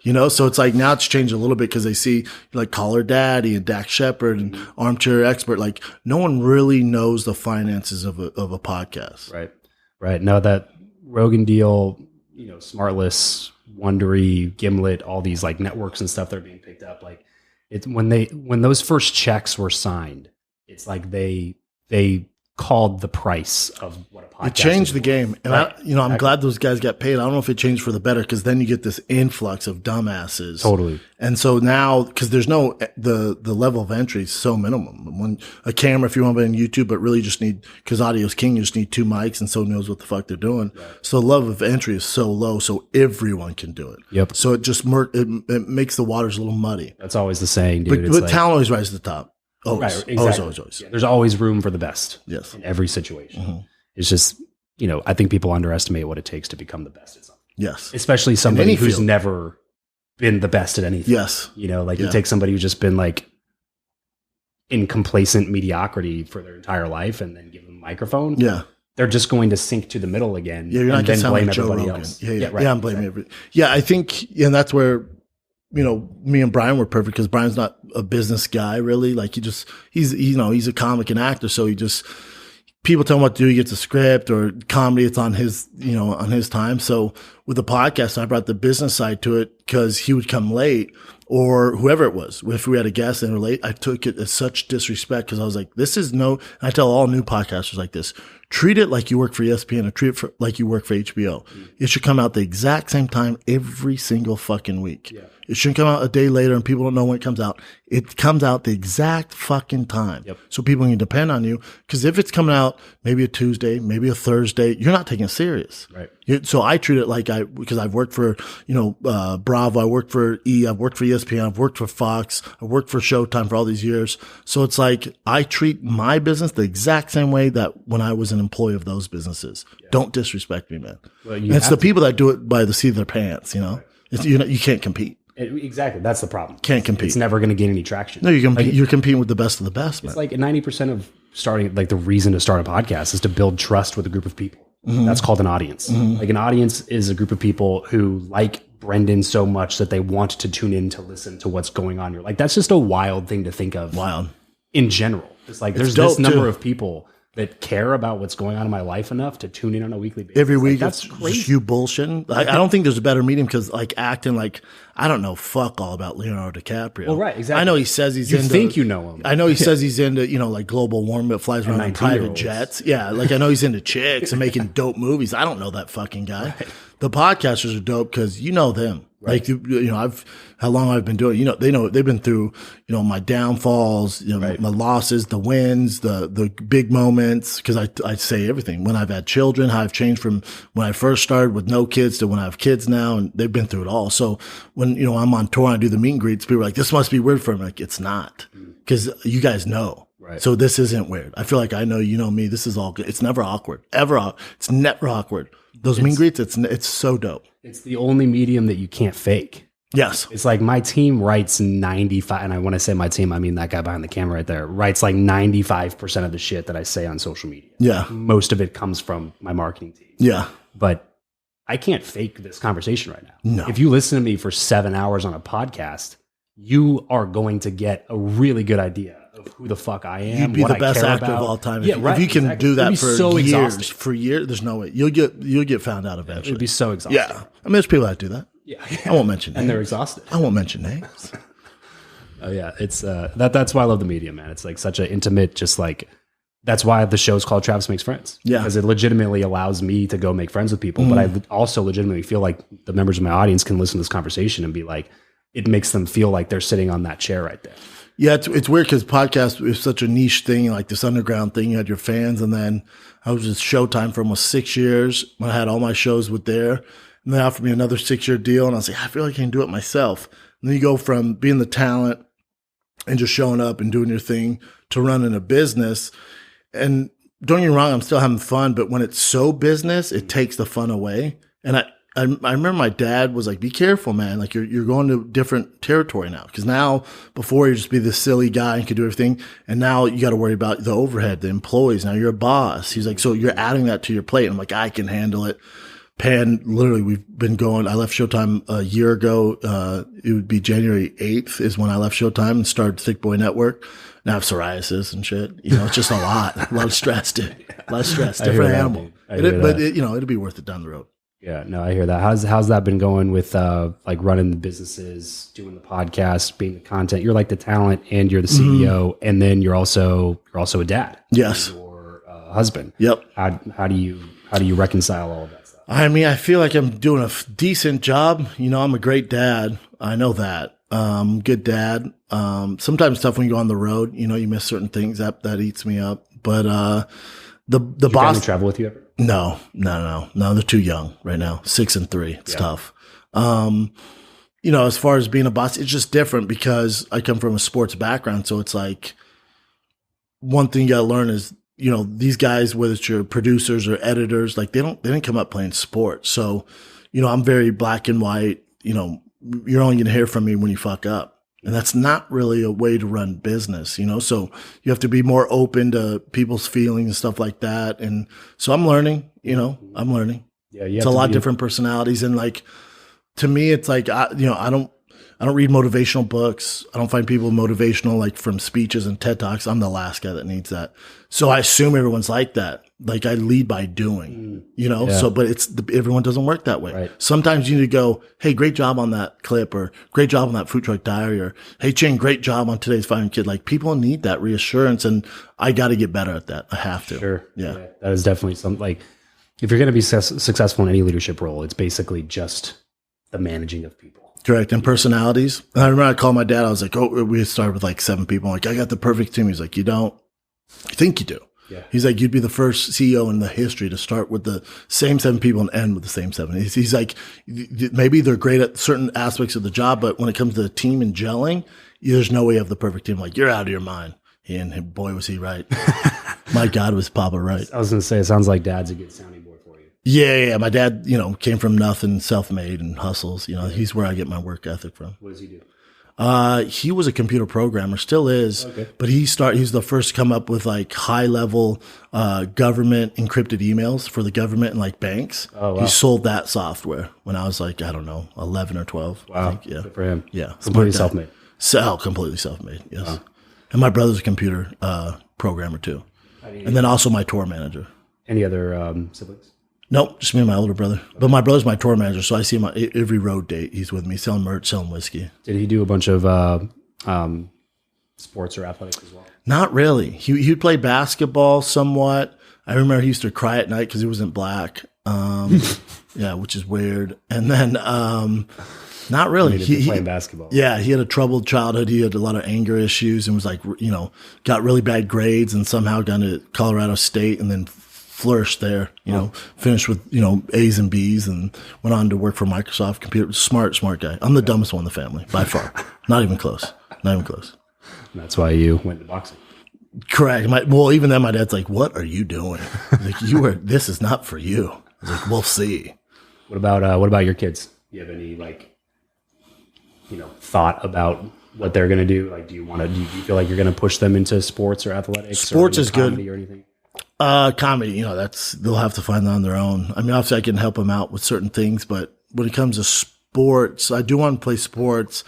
You know, so it's like now it's changed a little bit because they see like Caller Daddy and Dak Shepard and Armchair Expert. Like, no one really knows the finances of a podcast. Right. Right. No, that Rogan deal, you know, Smartless, Wondery, Gimlet, all these, like, networks and stuff that are being picked up. Like, it's when those first checks were signed, it's like they called the price of what a podcast. It changed the game, and I'm glad those guys got paid. I don't know if it changed for the better, because then you get this influx of dumbasses. Totally. And so now, because there's no the level of entry is so minimum. When a camera, if you want to be on YouTube, but really just need, because audio's king, you just need 2 mics, and so knows what the fuck they're doing. Right. So the level of entry is so low, so everyone can do it. Yep. So it just it makes the waters a little muddy. That's always the saying, dude. But talent always rises to the top. Always, right, exactly. Always. Yeah, there's always room for the best. Yes. In every situation. It's just, you know, I think people underestimate what it takes to become the best at something. Yes. Especially somebody who's never been the best at anything. Yes. You know, like you take somebody who's just been, like, in complacent mediocrity for their entire life and then give them a microphone. Yeah. They're just going to sink to the middle again. Yeah, you're not going to blame like Joe everybody Rogan. else. Yeah, right. Yeah, I'm blaming everybody. Yeah, I think, and that's where, you know, me and Bryan were perfect, because Bryan's not a business guy really. Like, he's a comic and actor. So people tell him what to do. He gets a script or comedy. It's on his, on his time. So with the podcast, I brought the business side to it, because he would come late, or whoever it was. If we had a guest and they were late, I took it as such disrespect, because I was like, I tell all new podcasters like this, treat it like you work for ESPN, or treat it like you work for HBO. It should come out the exact same time every single fucking week. Yeah. It shouldn't come out a day later and people don't know when it comes out. It comes out the exact fucking time. Yep. So people can depend on you. Because if it's coming out maybe a Tuesday, maybe a Thursday, you're not taking it serious. Right. So I treat it like because I've worked for, Bryan Bravo. I worked for I've worked for ESPN. I've worked for Fox. I worked for Showtime for all these years. So it's like I treat my business the exact same way that when I was an employee of those businesses. Yeah. Don't disrespect me, man. Well, it's the people that do it by the seat of their pants, you know? It's, you can't compete. Exactly. That's the problem. Can't compete. It's never going to gain any traction. No, you're competing with the best of the best, man. It's like 90% of starting, like the reason to start a podcast is to build trust with a group of people. Mm-hmm. That's called an audience. Mm-hmm. Like an audience is a group of people who like Brendan so much that they want to tune in to listen to what's going on. You're like, that's just a wild thing to think of. Wild. In general. It's like there's this number of people that care about what's going on in my life enough to tune in on a weekly basis. Every week, that's crazy. Just you bullshitting. I don't think there's a better medium because, like, acting like I don't know fuck all about Leonardo DiCaprio. Well, right, exactly. I know he says he's into. You think you know him. I know he says he's into, like global warming, but flies around in private jets. Yeah, like I know he's into chicks and making dope movies. I don't know that fucking guy. Right. The podcasters are dope because you know them. Right. Like, how long I've been doing it, they've been through, my downfalls, right. My losses, the wins, the big moments. Cause I say everything when I've had children, how I've changed from when I first started with no kids to when I have kids now. And they've been through it all. So when, I'm on tour and I do the meet and greets, people are like, this must be weird for him. Like, it's not because you guys know. Right. So this isn't weird. I feel like I know, me. This is all good. It's never awkward. It's never awkward. Those meet and greets, it's so dope. It's the only medium that you can't fake. Yes. It's like my team writes 95, and I want to say my team, I mean that guy behind the camera right there, writes like 95% of the shit that I say on social media. Yeah. Most of it comes from my marketing team. Yeah. But I can't fake this conversation right now. No. If you listen to me for 7 hours on a podcast, you are going to get a really good idea of who the fuck I am. You'd be the best actor of all time. If you can do that for years, there's no way. You'll get found out eventually. It would be so exhausting. Yeah. I mean, there's people that do that. Yeah. I won't mention names. And they're exhausted. I won't mention names. Oh yeah. It's that's why I love the media, man. It's like such an intimate, just like that's why the show's called Travis Makes Friends. Yeah. Because it legitimately allows me to go make friends with people. But I also legitimately feel like the members of my audience can listen to this conversation and be like, it makes them feel like they're sitting on that chair right there. Yeah, it's weird because podcast is such a niche thing, like this underground thing. You had your fans, and then I was with Showtime for almost 6 years. I had all my shows with there, and they offered me another 6-year deal, and I was like, I feel like I can do it myself. And then you go from being the talent and just showing up and doing your thing to running a business. And don't get me wrong, I'm still having fun, but when it's so business, it takes the fun away. And I remember my dad was like, be careful, man. Like you're going to different territory now. Cause now before you just be this silly guy and could do everything. And now you got to worry about the overhead, the employees. Now you're a boss. He's like, so you're adding that to your plate. And I'm like, I can handle it. Pan, literally, we've been going. I left Showtime a year ago. It would be January 8th is when I left Showtime and started Thick Boy Network. Now I have psoriasis and shit. It's just a lot of stress, dude. A lot of stress. Different animal. But it'll be worth it down the road. Yeah, no, I hear that. How's that been going with like running the businesses, doing the podcast, being the content? You're like the talent and you're the CEO, and then you're also a dad. Yes, your husband. Yep. How do you reconcile all of that stuff? I mean, I feel like I'm doing a decent job. I'm a great dad. I know that. Good dad. Sometimes it's tough when you go on the road. You miss certain things that eats me up. But the boss. Your family travel with you ever? No, they're too young right now. 6 and 3. It's tough. As far as being a boss, it's just different because I come from a sports background. So it's like one thing you got to learn is, these guys, whether it's your producers or editors, like they didn't come up playing sports. So, I'm very black and white. You're only going to hear from me when you fuck up. And that's not really a way to run business, so you have to be more open to people's feelings and stuff like that. And so I'm learning, I'm learning. Yeah. It's a lot of different personalities. And like, to me, it's like, I don't read motivational books. I don't find people motivational, like from speeches and TED Talks. I'm the last guy that needs that. So I assume everyone's like that. Like I lead by doing, so, but everyone doesn't work that way. Right. Sometimes you need to go, hey, great job on that clip, or great job on that food truck diary, or hey, Ching, great job on today's Finding Kid. Like people need that reassurance, and I got to get better at that. I have to. Sure. Yeah. That is definitely something. Like if you're going to be successful in any leadership role, it's basically just the managing of people. Correct. And personalities. And I remember I called my dad. I was like, we started with like 7 people. I'm like, I got the perfect team. He's like, you don't. You think you do. Yeah. He's like, you'd be the first CEO in the history to start with the same 7 people and end with the same 7. He's like, maybe they're great at certain aspects of the job, but when it comes to the team and gelling, there's no way you have the perfect team. Like, you're out of your mind. And boy, was he right. My God, was Papa right. I was going to say, it sounds like Dad's a good sounding board for you. Yeah. My dad, came from nothing, self-made and hustles. He's where I get my work ethic from. What does he do? He was a computer programmer, still is, but he's the first to come up with like high level, government encrypted emails for the government and like banks. Oh, wow. He sold that software when I was like, I don't know, 11 or 12. Wow. I think. Yeah. Good for him. Yeah. Completely self-made. Completely self-made. Yes. Wow. And my brother's a computer, programmer too. And then also my tour manager. Any other, siblings? Nope, just me and my older brother. But my brother's my tour manager, so I see him on every road date. He's with me, selling merch, selling whiskey. Did he do a bunch of sports or athletics as well? Not really. He'd play basketball somewhat. I remember he used to cry at night because he wasn't black. Yeah, which is weird. And then not really. He playing basketball. Yeah, he had a troubled childhood. He had a lot of anger issues and was like, got really bad grades and somehow got into Colorado State and then flourished there, finished with, A's and B's and went on to work for Microsoft Computer. Smart guy. I'm the dumbest one in the family by far. Not even close. And that's why you went to boxing. Correct. Even then my dad's like, what are you doing? Like, this is not for you. I was like, we'll see. What about your kids? Do you have any thought about what they're going to do? Like, do you feel like you're going to push them into sports or athletics? Sports is good. Or anything? Comedy, they'll have to find that on their own. I mean, obviously I can help them out with certain things, but when it comes to sports, I do want to play sports.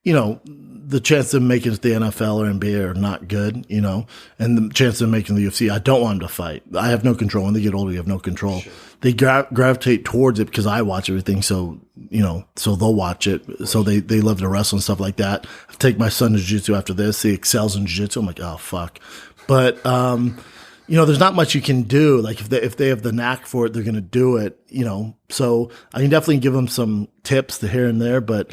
The chance of making it to the NFL or NBA are not good, and the chance of making the UFC, I don't want them to fight. I have no control. When they get older, you have no control. Sure. They gravitate towards it because I watch everything. So, so they'll watch it. So they love to wrestle and stuff like that. I take my son to jiu-jitsu after this. He excels in jiu-jitsu. I'm like, oh, fuck. But, there's not much you can do. Like if they have the knack for it, they're going to do it, so I can definitely give them some tips to here and there, but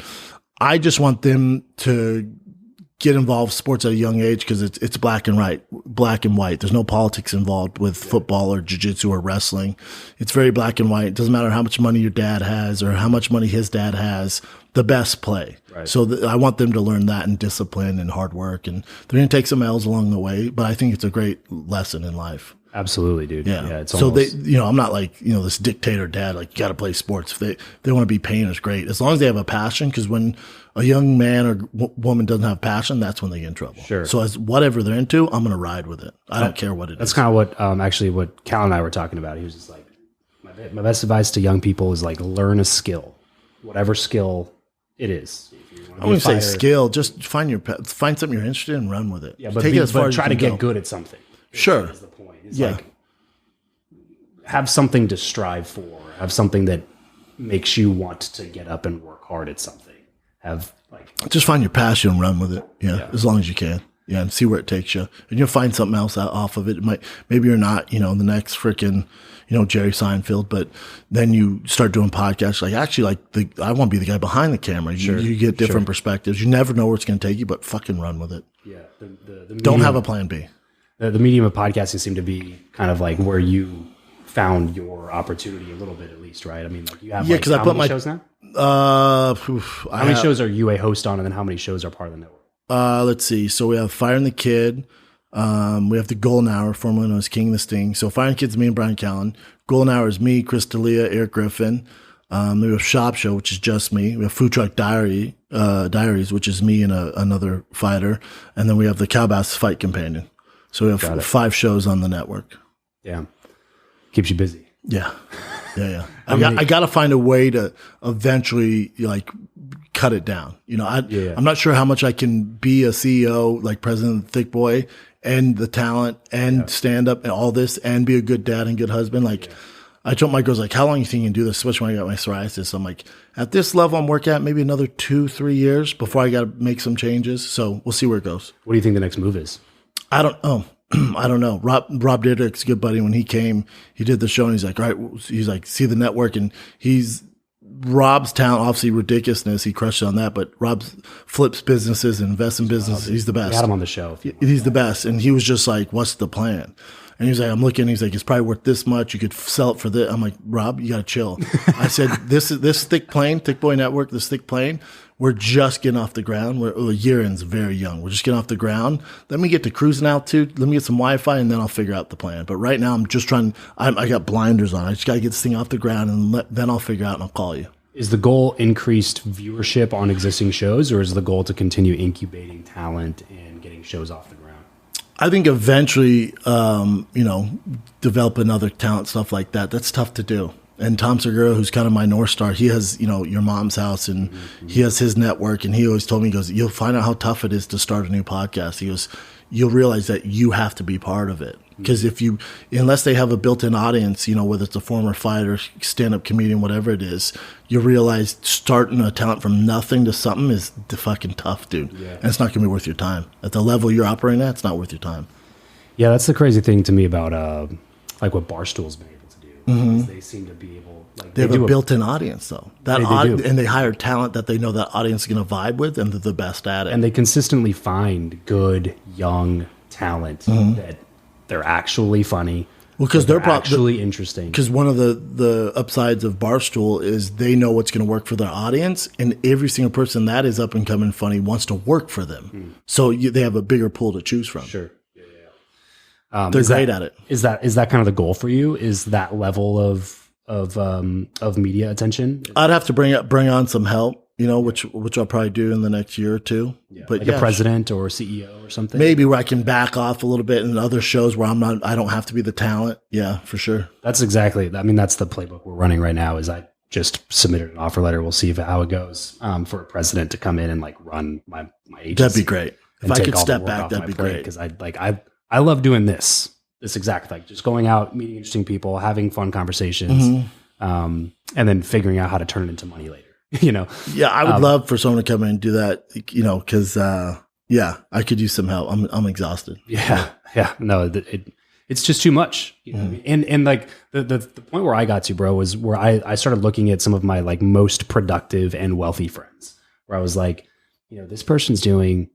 I just want them to get involved in sports at a young age because it's black and white. There's no politics involved with football or jiu-jitsu or wrestling. It's very black and white. It doesn't matter how much money your dad has or how much money his dad has. The best play. Right. So I want them to learn that and discipline and hard work, and they're going to take some L's along the way, but I think it's a great lesson in life. Absolutely, dude. Yeah. It's so almost... I'm not like, this dictator dad, like you got to play sports. If they want to be paying us, great. As long as they have a passion, because when a young man or woman doesn't have passion, that's when they get in trouble. Sure. So as whatever they're into, I'm going to ride with it. I don't care what it is. That's kind of what, what Callen and I were talking about. He was just like, my best advice to young people is like, learn a skill, whatever skill it is. I wouldn't say skill, just find something you're interested in and run with it. Yeah, but try to get good at something. Sure. Is the point. It's like, have something to strive for. Have something that makes you want to get up and work hard at something. Just find your passion and run with it. Yeah. As long as you can. Yeah, and see where it takes you. And you'll find something else off of it. Maybe you're not, the next freaking, Jerry Seinfeld, but then you start doing podcasts. Like, actually, I want to be the guy behind the camera. You get different perspectives. You never know where it's going to take you, but fucking run with it. Yeah. Don't have a plan B. The medium of podcasting seemed to be kind of like where you found your opportunity a little bit, at least, right? I mean, like you have because I put my shows now. How many shows are you a host on, and then how many shows are part of the network? Let's see. So we have Fire and the Kid. We have the Golden Hour, formerly known as King of the Sting. So Fire and the Kid's me and Bryan Callen. Golden Hour is me, Chris D'Elia, Eric Griffin. We have Shop Show, which is just me. We have Food Truck Diaries, which is me and another fighter. And then we have the Cowbass Fight Companion. So we have 5 shows on the network. Yeah. Keeps you busy. Yeah. I got to find a way to eventually cut it down. I'm not sure how much I can be a CEO, like president of Thick Boy, and the talent and stand up and all this and be a good dad and good husband. I told my girls, how long you think you can do this? Especially when I got my psoriasis. I'm like, at this level I'm working at, maybe another 2-3 years before I got to make some changes. So we'll see where it goes. What do you think the next move is? I don't know. I don't know. Rob Dyrdek's a good buddy. When he came, he did the show and he's like, all right, he's like, see the network. And Rob's talent, obviously ridiculousness. He crushed on that, but Rob flips businesses and invests in businesses. He's the best. We had him on the show. He's the best. And he was just like, what's the plan? And he's like, I'm looking, he's like, it's probably worth this much. You could sell it for this. I'm like, Rob, you got to chill. I said, this thick plane, Thick Boy Network, this thick plane, we're just getting off the ground. Yearin's very young. We're just getting off the ground. Let me get to cruising altitude. Let me get some Wi-Fi, and then I'll figure out the plan. But right now, I'm just trying. I got blinders on. I just got to get this thing off the ground, and then I'll figure out, and I'll call you. Is the goal increased viewership on existing shows, or is the goal to continue incubating talent and getting shows off the ground? I think eventually, develop another talent, stuff like that. That's tough to do. And Tom Segura, who's kind of my North Star, he has, Your Mom's House, and he has his network. And he always told me, he goes, you'll find out how tough it is to start a new podcast. He goes, you'll realize that you have to be part of it. Because unless they have a built-in audience, whether it's a former fighter, stand-up comedian, whatever it is, you realize starting a talent from nothing to something is fucking tough, dude. Yeah. And it's not going to be worth your time. At the level you're operating at, it's not worth your time. Yeah, that's the crazy thing to me about what Barstool's been able to do. They seem to be able, they have a built-in audience, though. And they hire talent that they know that audience is going to vibe with, and they're the best at it. And they consistently find good, young talent that they're actually funny. Well, because they're actually interesting. Because one of the upsides of Barstool is they know what's going to work for their audience, and every single person that is up and coming funny wants to work for them. So they have a bigger pool to choose from. Sure. They're great at it. Is that kind of the goal for you? Is that level of media attention? I'd have to bring on some help, which I'll probably do in the next year or two. Yeah, but a president or CEO or something. Maybe where I can back off a little bit in other shows where I don't have to be the talent. Yeah, for sure. That's that's the playbook we're running right now. Is I just submitted an offer letter. We'll see how it goes for a president to come in and run my agency. That'd be great. If I could step back, that'd be great. Because I love doing this exact thing, just going out, meeting interesting people, having fun conversations, and then figuring out how to turn it into money later. Yeah, I would love for someone to come in and do that, because, I could use some help. I'm exhausted. Yeah. No, it's just too much. And the point where I got to, bro, was where I started looking at some of my most productive and wealthy friends, where I was like, this person's doing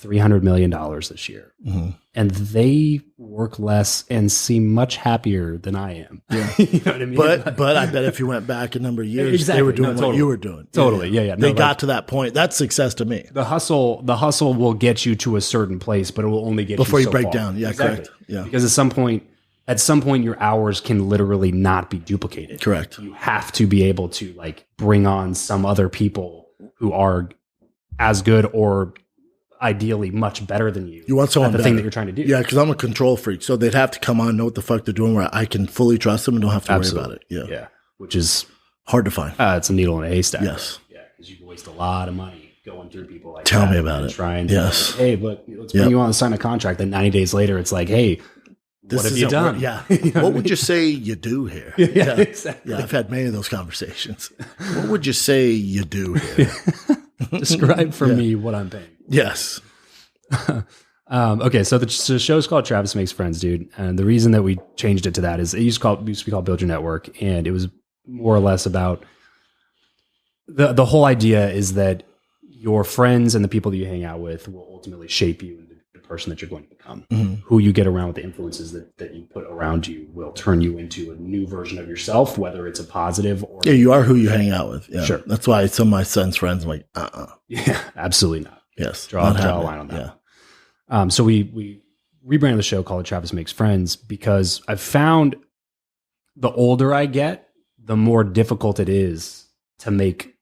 $300 million this year, and they work less and seem much happier than I am. Yeah. You know what I mean? But I bet if you went back a number of years, they were doing what you were doing. Totally. Yeah. They got to that point. That's success to me. The hustle will get you to a certain place, but it will only get before you you break far. Down. Yeah, exactly. Correct. Yeah. Because at some point, your hours can literally not be duplicated. Correct. You have to be able to bring on some other people who are as good or ideally much better than you. You want someone at the thing that you're trying to do. Yeah, because I'm a control freak. So they'd have to come on, know what the fuck they're doing, where I can fully trust them and don't have to worry about it. Yeah. Yeah. Which is hard to find. It's a needle in a haystack. Yes. Yeah. Because you can waste a lot of money going through people like Tell that. me about it. Trying to, hey, look, let's bring you on and sign a contract. Then 90 days later, it's like, hey, what have you done? Yeah. What would you say you do here? Yeah, exactly. Yeah, I've had many of those conversations. What would you say you do here? Describe for me what I'm paying. Yes. Okay, so the show's called Travis Makes Friends, dude. And the reason that we changed it to that is it used to be called Build Your Network, and it was more or less about the whole idea is that your friends and the people that you hang out with will ultimately shape you into the person that you're going to become. Who you get around with, the influences that you put around you will turn you into a new version of yourself, whether it's a positive or you are who you hang out with. Yeah. Sure. That's why some of my son's friends are like, Yeah, absolutely not. Yes. Draw a line on that. Yeah. So we rebranded the show, called it Travis Makes Friends, because I've found the older I get, the more difficult it is to make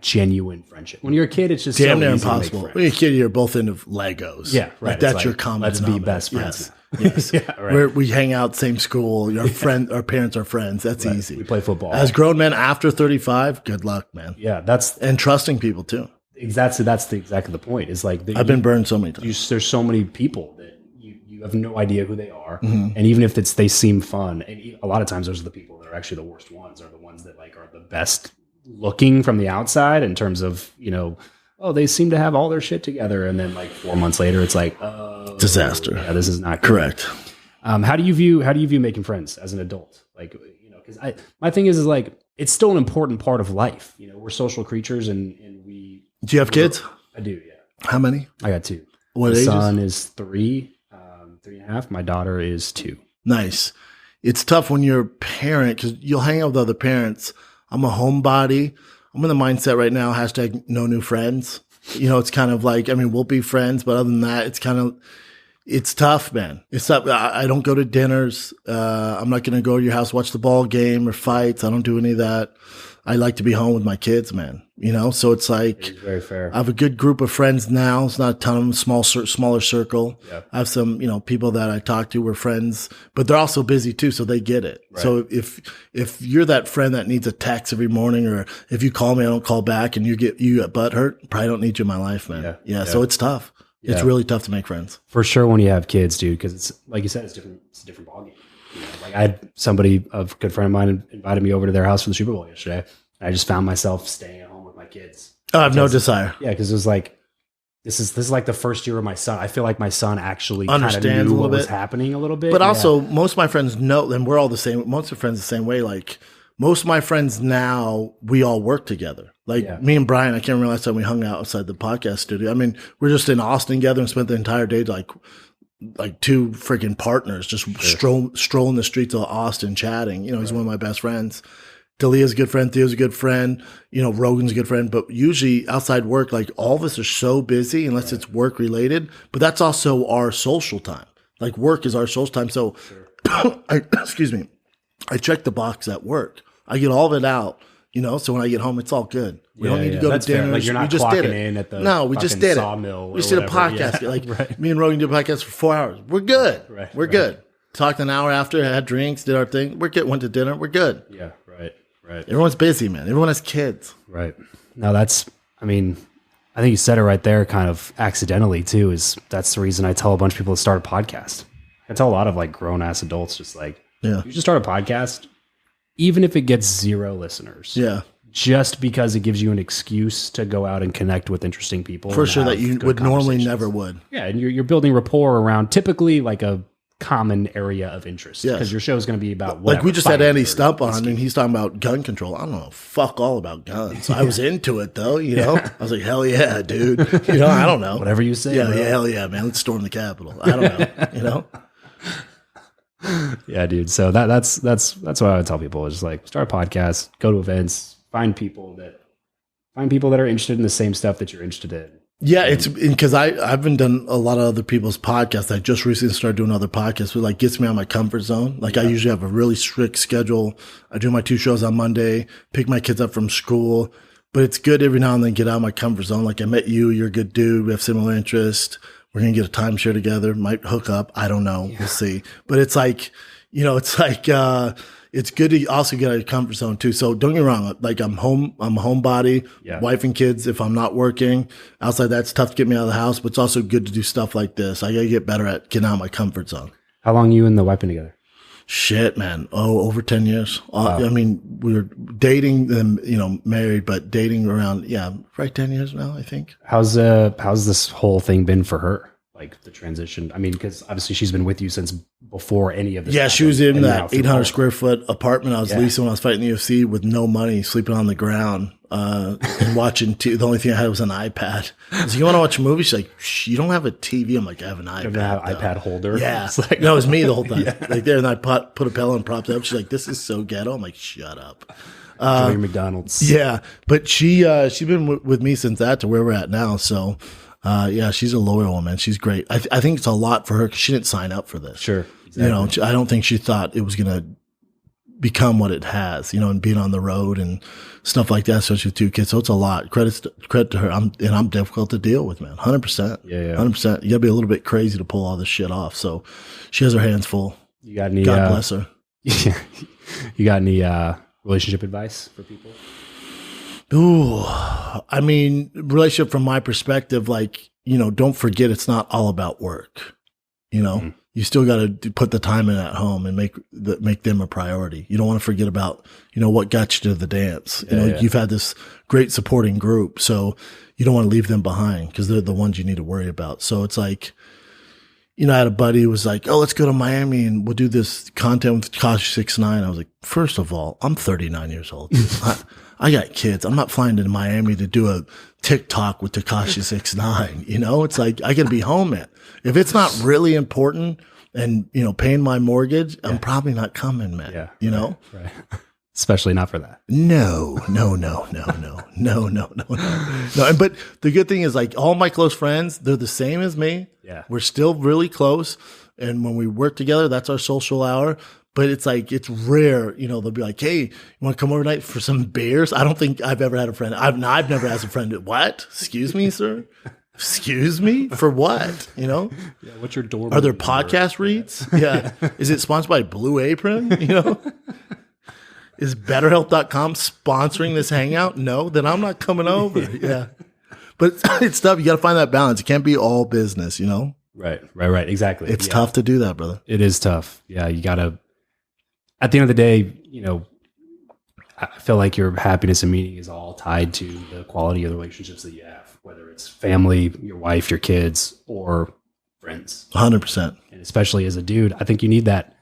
genuine friendship. When you're a kid, it's just damn so near easy impossible. To make when you're a kid, you're both into Legos. Yeah, right. That's your common. Let's be best friends. Yes. Yeah, right. We hang out same school. Our parents are friends. That's easy. We play football. As grown men after 35, good luck, man. Yeah, and trusting people too. Exactly. That's exactly the point. It's I've been burned so many times. There's so many people that you have no idea who they are, and even if they seem fun, and a lot of times those are the people that are actually the worst ones, are the ones that are the best looking from the outside in terms of they seem to have all their shit together, and then 4 months later it's disaster. Yeah, this is not good. Correct. How do you view making friends as an adult? Because my thing is it's still an important part of life. We're social creatures, and we. Do you have kids? I do. Yeah. How many? I got 2. What My ages? son is 3. 3.5. My daughter is 2. Nice. It's tough when you're a parent because you'll hang out with other parents. I'm a homebody. I'm in the mindset right now, hashtag no new friends. It's kind of like, I mean, we'll be friends, but other than that, it's tough, man. It's tough. I don't go to dinners. I'm not going to go to your house, watch the ball game or fights. I don't do any of that. I like to be home with my kids, man. So it's like, It's very fair. I have a good group of friends now. It's not a ton of them, smaller circle. Yeah. I have some, people that I talk to were friends, but they're also busy too. So they get it. Right. So if you're that friend that needs a text every morning, or if you call me, I don't call back and you get butt hurt, probably don't need you in my life, man. Yeah. So it's tough. Yeah. It's really tough to make friends. For sure when you have kids, dude, because it's like you said, it's different. It's a different ballgame. Like I had somebody, a good friend of mine, invited me over to their house for the Super Bowl yesterday. And I just found myself staying at home with my kids. I have no desire. Yeah, because it was like this is like the first year of my son. I feel like my son actually understands kind of knew what was bit. happening a little bit. But also, most of my friends know, and we're all the same. Most of friends the same way. Like most of my friends now, we all work together. Like me and Bryan, I can't remember last time we hung out outside the podcast studio. I mean, we're just in Austin together and spent the entire day like two freaking partners just strolling the streets of Austin chatting. He's one of my best friends. Dalia's a good friend. Theo's a good friend. Rogan's a good friend. But usually outside work, like all of us are so busy unless it's work related. But that's also our social time. Like work is our social time. So, excuse me, I check the box at work. I get all of it out. So when I get home, it's all good. We don't need to go to dinner. Like you're not clocking in at the we just did sawmill. We just did a podcast. Like me and Rogan did a podcast for 4 hours. We're good. We're good. Talked an hour after, had drinks, did our thing. We're good. Went to dinner. We're good. Yeah. Right. Everyone's busy, man. Everyone has kids. Right. Now I think you said it right there kind of accidentally too, that's the reason I tell a bunch of people to start a podcast. I tell a lot of like grown ass adults just like, you just start a podcast, even if it gets 0 listeners. Yeah. Just because it gives you an excuse to go out and connect with interesting people. For sure that you would normally never would. Yeah. And you're building rapport around typically like a common area of interest because your show is going to be about whatever, like we just had Andy Stump on and he's talking about gun control. I don't know fuck all about guns. I was into it though, I was like, hell yeah, dude. I don't know. Whatever you say. Yeah, hell yeah, man. Let's storm the Capitol. I don't know. Yeah, dude. So that's what I would tell people is like start a podcast, go to events, find people that are interested in the same stuff that you're interested in. Yeah, it's because I haven't done a lot of other people's podcasts. I just recently started doing other podcasts, but like gets me out of my comfort zone. Like I usually have a really strict schedule. I do my 2 shows on Monday, pick my kids up from school, but it's good every now and then get out of my comfort zone. Like I met you, you're a good dude. We have similar interests. We're going to get a timeshare together. Might hook up. I don't know. Yeah. We'll see. But it's like, it's good to also get out of your comfort zone too. So don't get me wrong. Like I'm a homebody, wife and kids. If I'm not working outside, that's tough to get me out of the house, but it's also good to do stuff like this. I got to get better at getting out of my comfort zone. How long you and the wife been together? Shit, man. Over 10 years. Wow. I mean, we were dating them, married, but dating around, right 10 years now, I think. How's this whole thing been for her? Like the transition? I mean, because obviously she's been with you since before any of this. Yeah, she was in that 800 square foot apartment I was leasing when I was fighting the UFC with no money, sleeping on the ground, and watching. The only thing I had was an iPad. I was like, you want to watch a movie? She's like, you don't have a TV. I'm like, I have an iPad. You have an iPad holder? Yeah. Like, no, it was me the whole time. Like there, and I put a pillow and propped it up. She's like, this is so ghetto. I'm like, shut up. Enjoy McDonald's. Yeah, but she's been with me since that to where we're at now. So. She's a loyal woman. She's great. I think it's a lot for her because she didn't sign up for this. Sure. Exactly. I don't think she thought it was going to become what it has, and being on the road and stuff like that, especially with 2 kids. So it's a lot. Credit to her. I'm difficult to deal with, man. 100%. Yeah. 100%. You gotta be a little bit crazy to pull all this shit off. So she has her hands full. You got any, God bless her. You got any, relationship advice for people? Ooh, I mean, relationship from my perspective, like, don't forget it's not all about work. You still got to put the time in at home and make them a priority. You don't want to forget about, what got you to the dance. You've had this great supporting group, so you don't want to leave them behind because they're the ones you need to worry about. So it's like, I had a buddy who was like, oh, let's go to Miami and we'll do this content with Tekashi 6ix9ine. I was like, first of all, I'm 39 years old. I got kids. I'm not flying to Miami to do a TikTok with Tekashi 6ix9ine. It's like, I got to be home, man. If it's not really important, and, you know, paying my mortgage, I'm probably not coming, man. Yeah. You know? Right. Especially not for that. No. But the good thing is, like, all my close friends, they're the same as me. Yeah. We're still really close. And when we work together, that's our social hour. But it's like, it's rare, you know, they'll be like, hey, you want to come over tonight for some beers? I don't think I've ever had a friend. I've never asked a friend, what? Excuse me, sir? Excuse me? For what? You know? Yeah, what's your door? Are there podcast reads? Yeah. Is it sponsored by Blue Apron? You know? Is BetterHealth.com sponsoring this hangout? No, then I'm not coming over. Yeah. But it's tough. You got to find that balance. It can't be all business, you know? Right. Exactly. It's tough to do that, brother. It is tough. Yeah. You got to, at the end of the day, you know, I feel like your happiness and meaning is all tied to the quality of the relationships that you have, whether it's family, your wife, your kids, or friends. 100%. And especially as a dude, I think you need that,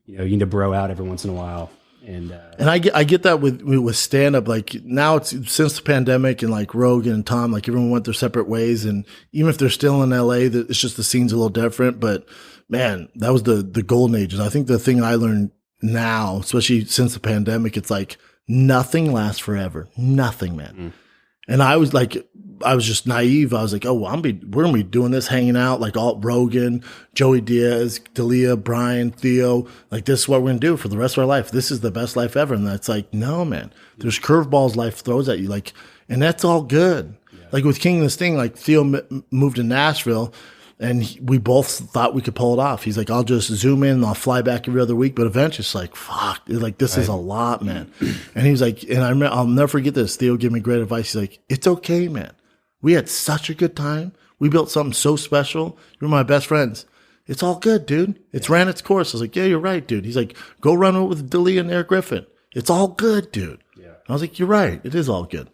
you know, you need to bro out every once in a while. And I get that with stand up. Like now, it's since the pandemic and like Rogan and Tom, like everyone went their separate ways. And even if they're still in LA, it's just the scene's a little different. But man, that was the golden ages. I think the thing I learned now, especially since the pandemic, it's like nothing lasts forever. Nothing, man. And I was just naive. I was like, oh, well, we're going to be doing this, hanging out, like all Rogan, Joey Diaz, D'Elia, Bryan, Theo. Like, this is what we're going to do for the rest of our life. This is the best life ever. And that's like, no, man, there's curveballs life throws at you. Like, and that's all good. Yeah. Like with King of the Sting, like Theo moved to Nashville and we both thought we could pull it off. He's like, I'll just zoom in and I'll fly back every other week. But eventually it's like, fuck, like this is a lot, man. And he was like, and I'll never forget this. Theo gave me great advice. He's like, it's okay, man. We had such a good time. We built something so special. You're my best friends. It's all good, dude. It's ran its course. I was like, yeah, you're right, dude. He's like, go run it with D'Elia and Eric Griffin. It's all good, dude. Yeah. I was like, you're right. It is all good.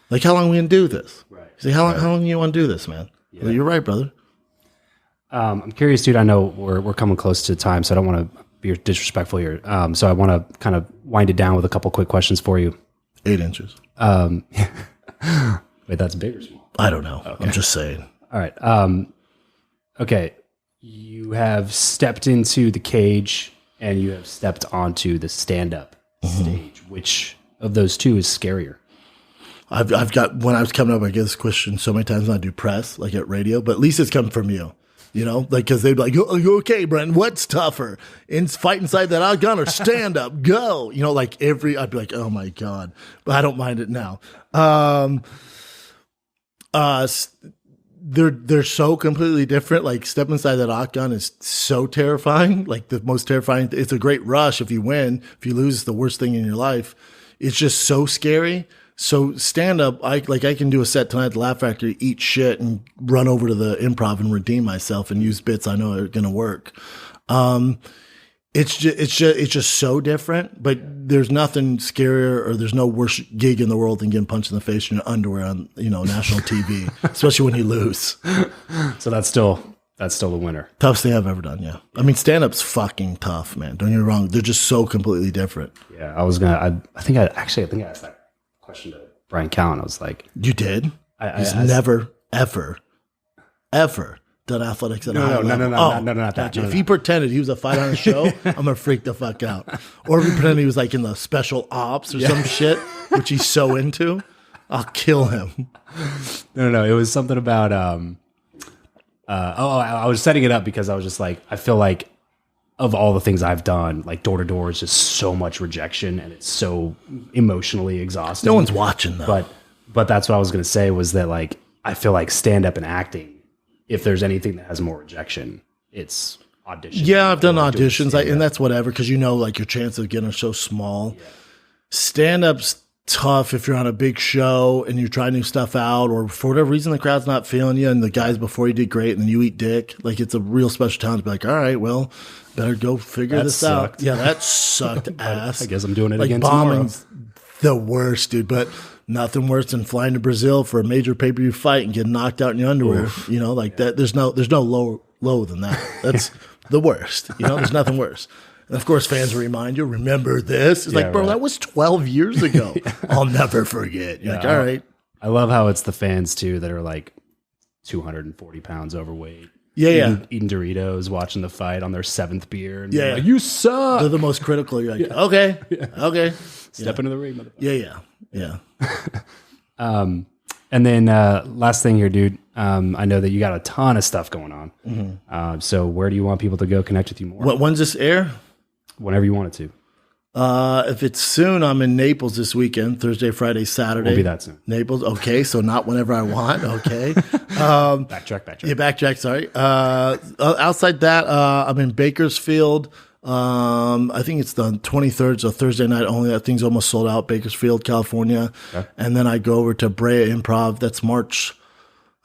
Like, how long are we going to do this? Right. He's like, how long do you want to do this, man? Yeah. Like, you're right, brother. I'm curious, dude. I know we're coming close to time, so I don't want to be disrespectful here. So I want to kind of wind it down with a couple quick questions for you. 8 inches. Wait, that's big or small? I don't know. Okay. I'm just saying. All right. Okay. You have stepped into the cage and you have stepped onto the stand-up stage. Which of those two is scarier? I've got, when I was coming up, I get this question so many times when I do press, like at radio, but at least it's coming from you. You know, like, cause they'd be like, "Are you okay, Brendan? What's tougher? Fight inside that outgun or stand up? Go." You know, like I'd be like, "Oh my God," but I don't mind it now. They're so completely different. Like step inside that octagon is so terrifying. Like the most terrifying. It's a great rush if you win. If you lose, it's the worst thing in your life. It's just so scary. So stand up, I can do a set tonight at the Laugh Factory, eat shit and run over to the Improv and redeem myself and use bits I know are going to work. It's just so different, but there's nothing scarier or there's no worse gig in the world than getting punched in the face in your underwear on, national TV, especially when you lose. So that's still the winner. Toughest thing I've ever done. Yeah. I mean, stand up's fucking tough, man. Don't get me wrong. They're just so completely different. Yeah. I think I asked that question to Bryan Callen. I was like, you did? He's never, ever done athletics at a high level. No, not that. If he pretended he was a fighter on a show, I'm gonna freak the fuck out. Or if he pretended he was like in the special ops or some shit, which he's so into, I'll kill him. No. It was something about I was setting it up because I was just like, I feel like of all the things I've done, like door to door is just so much rejection and it's so emotionally exhausting. No one's watching though. But that's what I was going to say was that like, I feel like stand up and acting, if there's anything that has more rejection, it's auditions. Yeah, I've done auditions and that's whatever. Cause like your chances of getting are so small. Yeah. Stand up's tough if you're on a big show and you're trying new stuff out, or for whatever reason the crowd's not feeling you and the guys before you did great and then you eat dick. Like it's a real special talent to be like, all right, well, better go figure this out. Yeah, that sucked ass. I guess I'm doing it like again bombing's tomorrow. The worst, dude. But nothing worse than flying to Brazil for a major pay-per-view fight and getting knocked out in your underwear. Oof. That. There's no low than that. That's the worst. There's nothing worse. And of course, fans will remind you, remember this? It's like, bro, that was 12 years ago. I'll never forget. You're like, all right. I love how it's the fans, too, that are like 240 pounds overweight. eating Doritos, watching the fight on their 7th beer. And Yeah. like, you suck. They're the most critical. You're like, okay. Step into the ring, motherfucker. Yeah. And then last thing here, dude. I know that you got a ton of stuff going on. So where do you want people to go connect with you more? When's this air? Whenever you want it to. If it's soon, I'm in Naples this weekend, Thursday, Friday, Saturday. Won't be that soon. Naples. Okay. So not whenever I want. Okay. Backtrack. Yeah, backtrack. Sorry. Outside that, I'm in Bakersfield. I think it's the 23rd, so Thursday night only. That thing's almost sold out. Bakersfield, California. Okay. And then I go over to Brea Improv. That's March.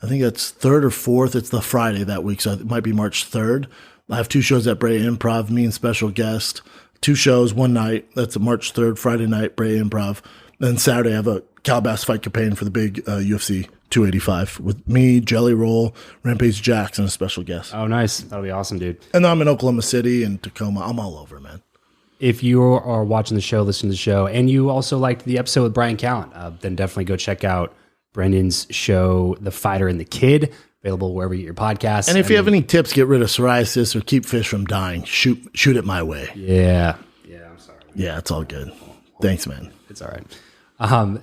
I think that's 3rd or 4th. It's the Friday that week, so it might be March 3rd. I have 2 shows at Brea Improv. Me and special guest. 2 shows, 1 night. That's March 3rd, Friday night, Brea Improv. Then Saturday, I have a Calabas fight campaign for the big UFC 285 with me, Jelly Roll, Rampage Jax, and a special guest. Oh, nice. That'll be awesome, dude. And I'm in Oklahoma City and Tacoma. I'm all over, man. If you are watching the show, listening to the show, and you also liked the episode with Bryan Callen, then definitely go check out Brendan's show, The Fighter and the Kid, available wherever you get your podcasts. And if you have any tips, get rid of psoriasis or keep fish from dying, shoot it my way. Yeah, I'm sorry. Yeah, it's all good. Thanks, man. It's all right.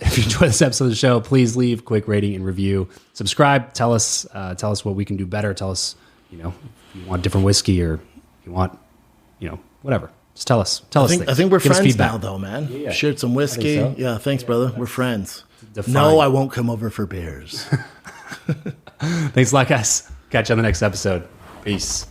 If you enjoyed this episode of the show, please leave a quick rating and review. Subscribe. Tell us what we can do better. Tell us, if you want different whiskey or if you want, whatever. Just tell us. I think we're friends now, though, man. Yeah. Shared some whiskey. So. Yeah, thanks, brother. We're friends. Defined. No, I won't come over for beers. Thanks a lot, guys. Catch you on the next episode. Peace.